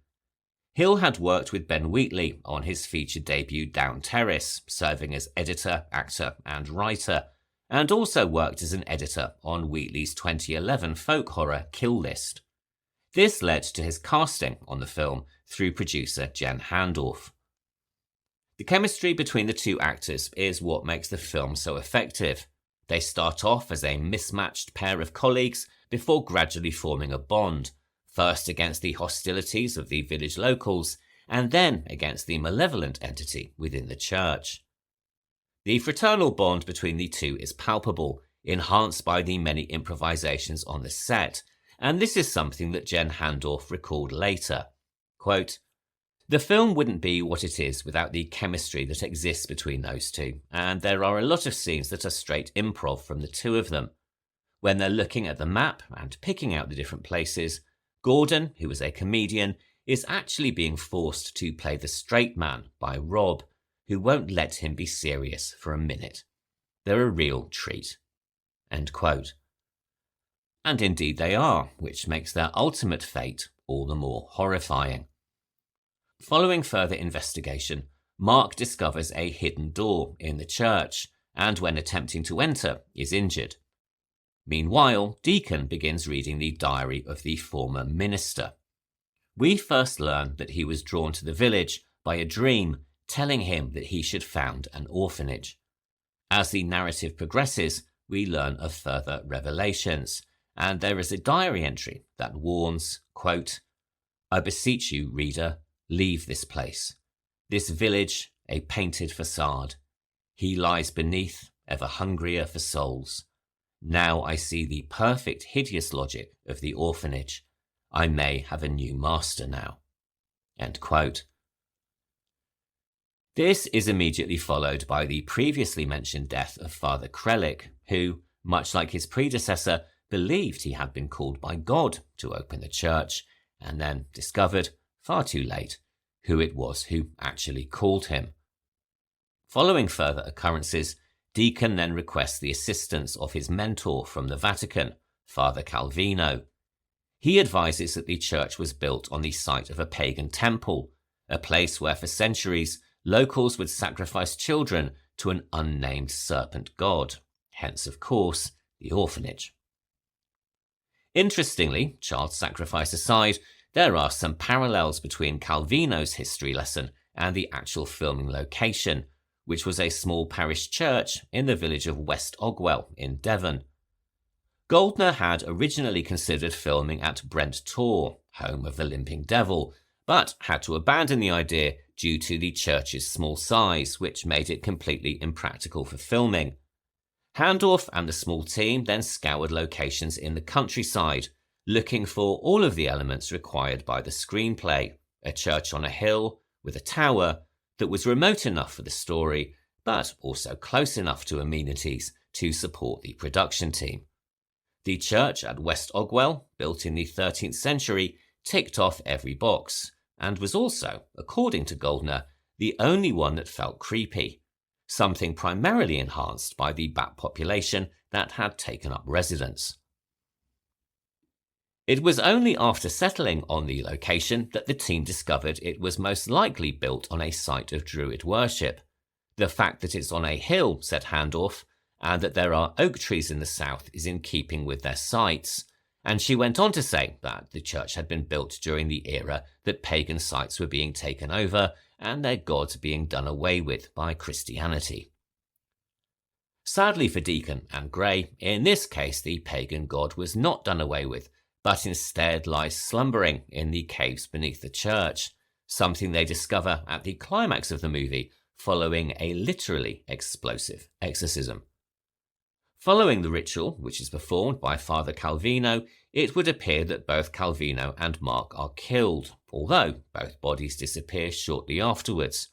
Hill had worked with Ben Wheatley on his feature debut Down Terrace, serving as editor, actor and writer, and also worked as an editor on Wheatley's 2011 folk horror Kill List. This led to his casting on the film through producer Jen Handorf. The chemistry between the two actors is what makes the film so effective. They start off as a mismatched pair of colleagues before gradually forming a bond, first against the hostilities of the village locals, and then against the malevolent entity within the church. The fraternal bond between the two is palpable, enhanced by the many improvisations on the set, and this is something that Jen Handorf recalled later. Quote, "The film wouldn't be what it is without the chemistry that exists between those two, and there are a lot of scenes that are straight improv from the two of them. When they're looking at the map and picking out the different places, Gordon, who is a comedian, is actually being forced to play the straight man by Rob, who won't let him be serious for a minute. They're a real treat." End quote. And indeed they are, which makes their ultimate fate all the more horrifying. Following further investigation, Mark discovers a hidden door in the church, and when attempting to enter, is injured. Meanwhile, Deacon begins reading the diary of the former minister. We first learn that he was drawn to the village by a dream telling him that he should found an orphanage. As the narrative progresses, we learn of further revelations, and there is a diary entry that warns, quote, "I beseech you, reader, leave this place. This village, a painted facade. He lies beneath, ever hungrier for souls. Now I see the perfect hideous logic of the orphanage. I may have a new master now." End quote. This is immediately followed by the previously mentioned death of Father Krellick, who, much like his predecessor, believed he had been called by God to open the church, and then discovered, far too late, who it was who actually called him. Following further occurrences, Deacon then requests the assistance of his mentor from the Vatican, Father Calvino. He advises that the church was built on the site of a pagan temple, a place where for centuries locals would sacrifice children to an unnamed serpent god, hence of course the orphanage. Interestingly, child sacrifice aside, there are some parallels between Calvino's history lesson and the actual filming location, which was a small parish church in the village of West Ogwell in Devon. Goldner had originally considered filming at Brent Tor, home of the Limping Devil, but had to abandon the idea due to the church's small size, which made it completely impractical for filming. Handorf and the small team then scoured locations in the countryside, looking for all of the elements required by the screenplay, a church on a hill with a tower that was remote enough for the story, but also close enough to amenities to support the production team. The church at West Ogwell, built in the 13th century, ticked off every box, and was also, according to Goldner, the only one that felt creepy, something primarily enhanced by the bat population that had taken up residence. It was only after settling on the location that the team discovered it was most likely built on a site of Druid worship. The fact that it's on a hill, said Handorf, and that there are oak trees in the south is in keeping with their sites. And she went on to say that the church had been built during the era that pagan sites were being taken over and their gods being done away with by Christianity. Sadly for Deacon and Gray, in this case the pagan god was not done away with, but instead lies slumbering in the caves beneath the church, something they discover at the climax of the movie following a literally explosive exorcism. Following the ritual, which is performed by Father Calvino, it would appear that both Calvino and Mark are killed, although both bodies disappear shortly afterwards.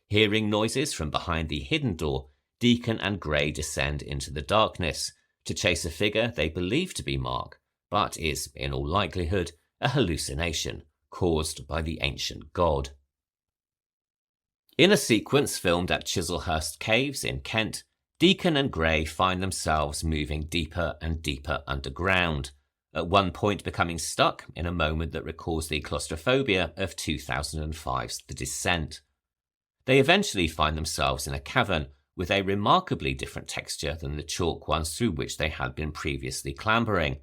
Hearing noises from behind the hidden door, Deacon and Gray descend into the darkness to chase a figure they believe to be Mark, but is, in all likelihood, a hallucination caused by the ancient god. In a sequence filmed at Chislehurst Caves in Kent, Deacon and Gray find themselves moving deeper and deeper underground, at one point becoming stuck in a moment that recalls the claustrophobia of 2005's The Descent. They eventually find themselves in a cavern with a remarkably different texture than the chalk ones through which they had been previously clambering.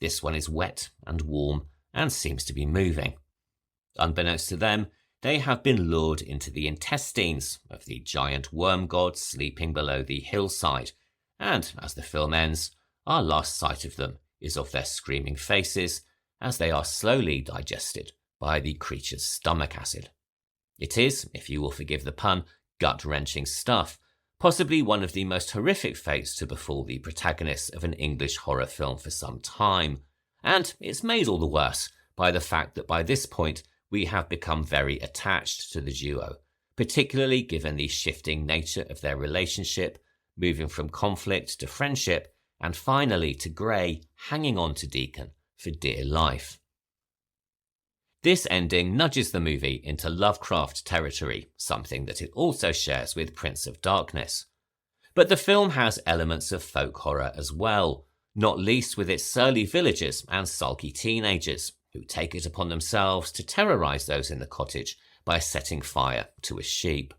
This one is wet and warm and seems to be moving. Unbeknownst to them, they have been lured into the intestines of the giant worm god sleeping below the hillside, and as the film ends, our last sight of them is of their screaming faces as they are slowly digested by the creature's stomach acid. It is, if you will forgive the pun, gut-wrenching stuff, possibly one of the most horrific fates to befall the protagonists of an English horror film for some time, and it's made all the worse by the fact that by this point we have become very attached to the duo, particularly given the shifting nature of their relationship, moving from conflict to friendship, and finally to Gray hanging on to Deacon for dear life. This ending nudges the movie into Lovecraft territory, something that it also shares with Prince of Darkness. But the film has elements of folk horror as well, not least with its surly villagers and sulky teenagers, who take it upon themselves to terrorise those in the cottage by setting fire to a sheep.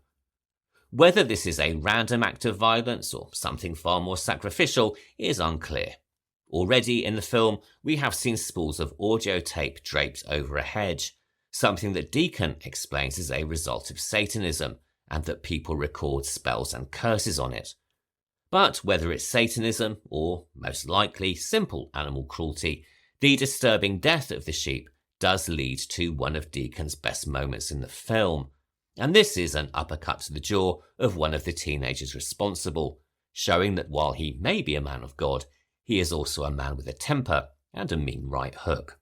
Whether this is a random act of violence or something far more sacrificial is unclear. Already in the film, we have seen spools of audio tape draped over a hedge, something that Deacon explains is a result of Satanism, and that people record spells and curses on it. But whether it's Satanism or, most likely, simple animal cruelty, the disturbing death of the sheep does lead to one of Deacon's best moments in the film, and this is an uppercut to the jaw of one of the teenagers responsible, showing that while he may be a man of God, he is also a man with a temper and a mean right hook.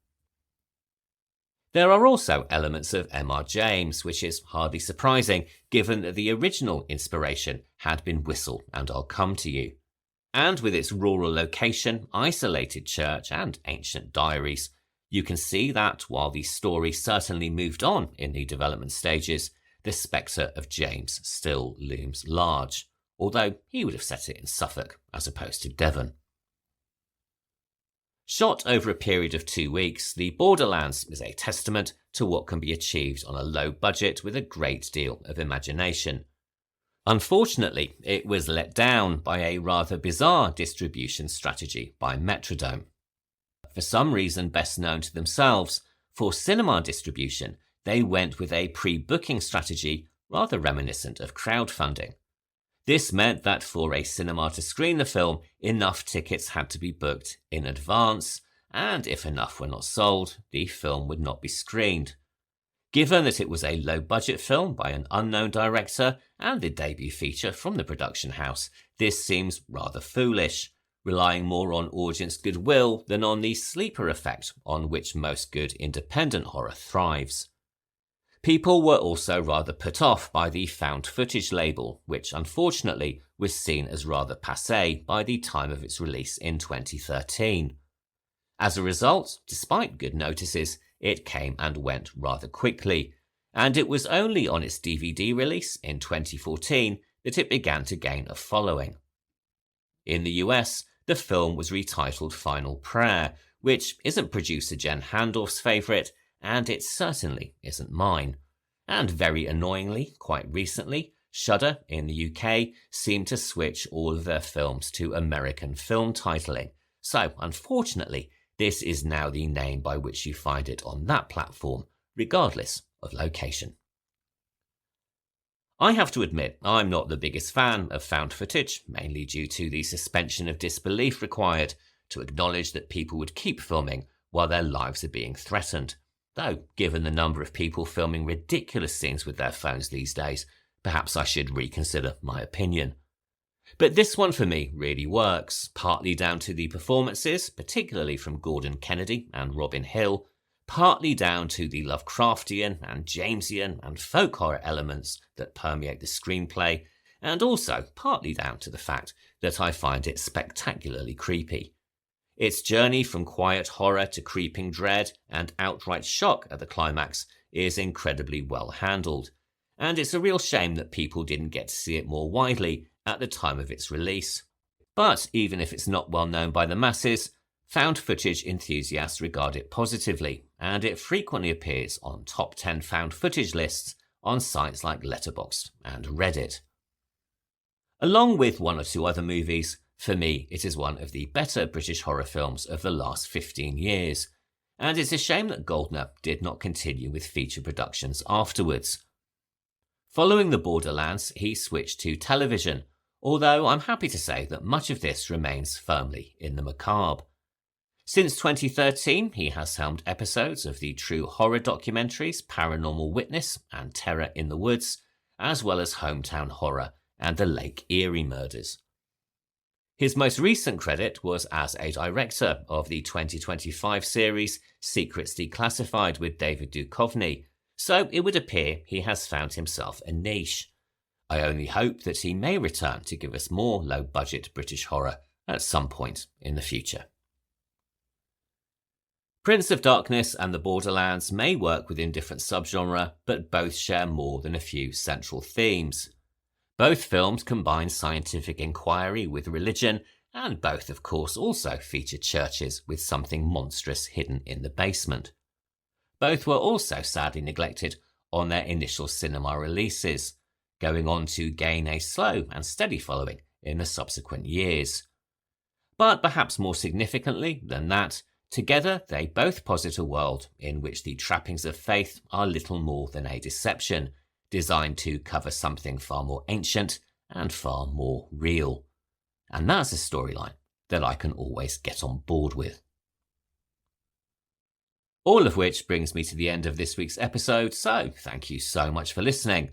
There are also elements of M.R. James, which is hardly surprising given that the original inspiration had been Whistle and I'll Come to You. And with its rural location, isolated church, and ancient diaries, you can see that while the story certainly moved on in the development stages, the spectre of James still looms large, although he would have set it in Suffolk as opposed to Devon. Shot over a period of 2 weeks, the Borderlands is a testament to what can be achieved on a low budget with a great deal of imagination. Unfortunately, it was let down by a rather bizarre distribution strategy by Metrodome. For some reason best known to themselves, for cinema distribution, they went with a pre-booking strategy rather reminiscent of crowdfunding. This meant that for a cinema to screen the film, enough tickets had to be booked in advance, and if enough were not sold, the film would not be screened. Given that it was a low-budget film by an unknown director and the debut feature from the production house, this seems rather foolish, relying more on audience goodwill than on the sleeper effect on which most good independent horror thrives. People were also rather put off by the found footage label, which unfortunately was seen as rather passé by the time of its release in 2013. As a result, despite good notices, it came and went rather quickly, and it was only on its DVD release in 2014 that it began to gain a following. In the US, the film was retitled Final Prayer, which isn't producer Jen Handorf's favourite, and it certainly isn't mine. And very annoyingly, quite recently, Shudder in the UK seemed to switch all of their films to American film titling, so unfortunately, this is now the name by which you find it on that platform, regardless of location. I have to admit, I'm not the biggest fan of found footage, mainly due to the suspension of disbelief required to acknowledge that people would keep filming while their lives are being threatened. Though, given the number of people filming ridiculous scenes with their phones these days, perhaps I should reconsider my opinion. But this one for me really works, partly down to the performances, particularly from Gordon Kennedy and Robin Hill, partly down to the Lovecraftian and Jamesian and folk horror elements that permeate the screenplay, and also partly down to the fact that I find it spectacularly creepy. Its journey from quiet horror to creeping dread and outright shock at the climax is incredibly well handled, and it's a real shame that people didn't get to see it more widely at the time of its release. But even if it's not well known by the masses, found footage enthusiasts regard it positively, and it frequently appears on top 10 found footage lists on sites like Letterboxd and Reddit. Along with one or two other movies, for me it is one of the better British horror films of the last 15 years, and it's a shame that Goldner did not continue with feature productions afterwards. Following the Borderlands, he switched to television, although I'm happy to say that much of this remains firmly in the macabre. Since 2013, he has helmed episodes of the true horror documentaries Paranormal Witness and Terror in the Woods, as well as Hometown Horror and the Lake Erie Murders. His most recent credit was as a director of the 2025 series Secrets Declassified with David Duchovny, so it would appear he has found himself a niche. I only hope that he may return to give us more low-budget British horror at some point in the future. Prince of Darkness and the Borderlands may work within different subgenre, but both share more than a few central themes. Both films combine scientific inquiry with religion, and both, of course, also feature churches with something monstrous hidden in the basement. Both were also sadly neglected on their initial cinema releases, going on to gain a slow and steady following in the subsequent years. But perhaps more significantly than that, together they both posit a world in which the trappings of faith are little more than a deception, designed to cover something far more ancient and far more real. And that's a storyline that I can always get on board with. All of which brings me to the end of this week's episode, so thank you so much for listening.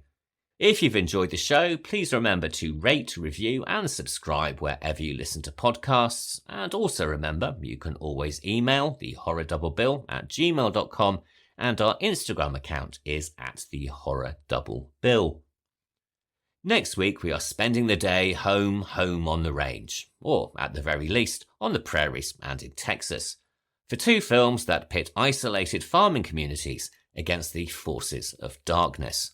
If you've enjoyed the show, please remember to rate, review and subscribe wherever you listen to podcasts, and also remember you can always email thehorrordouble@gmail.com, and our Instagram account is @thehorrordouble. Next week we are spending the day home on the range, or at the very least on the prairies and in Texas, for two films that pit isolated farming communities against the forces of darkness.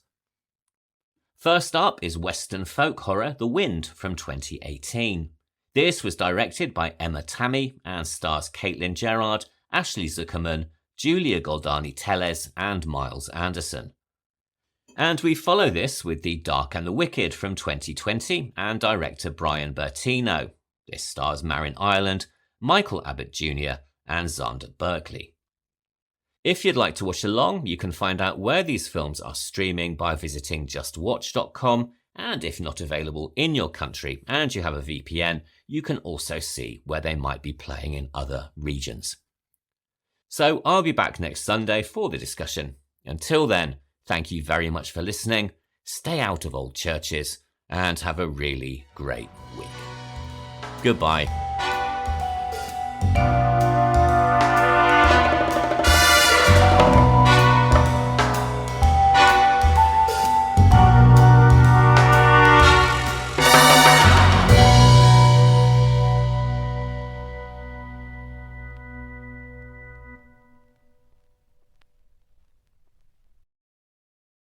First up is Western folk horror The Wind from 2018. This was directed by Emma Tammy and stars Caitlin Gerard, Ashley Zuckerman, Julia Goldani-Tellez and Miles Anderson. And we follow this with The Dark and the Wicked from 2020 and director Brian Bertino. This stars Marin Ireland, Michael Abbott Jr. and Xander Berkeley. If you'd like to watch along, you can find out where these films are streaming by visiting justwatch.com, and if not available in your country and you have a VPN, you can also see where they might be playing in other regions. So I'll be back next Sunday for the discussion. Until then, thank you very much for listening, stay out of old churches, and have a really great week. Goodbye.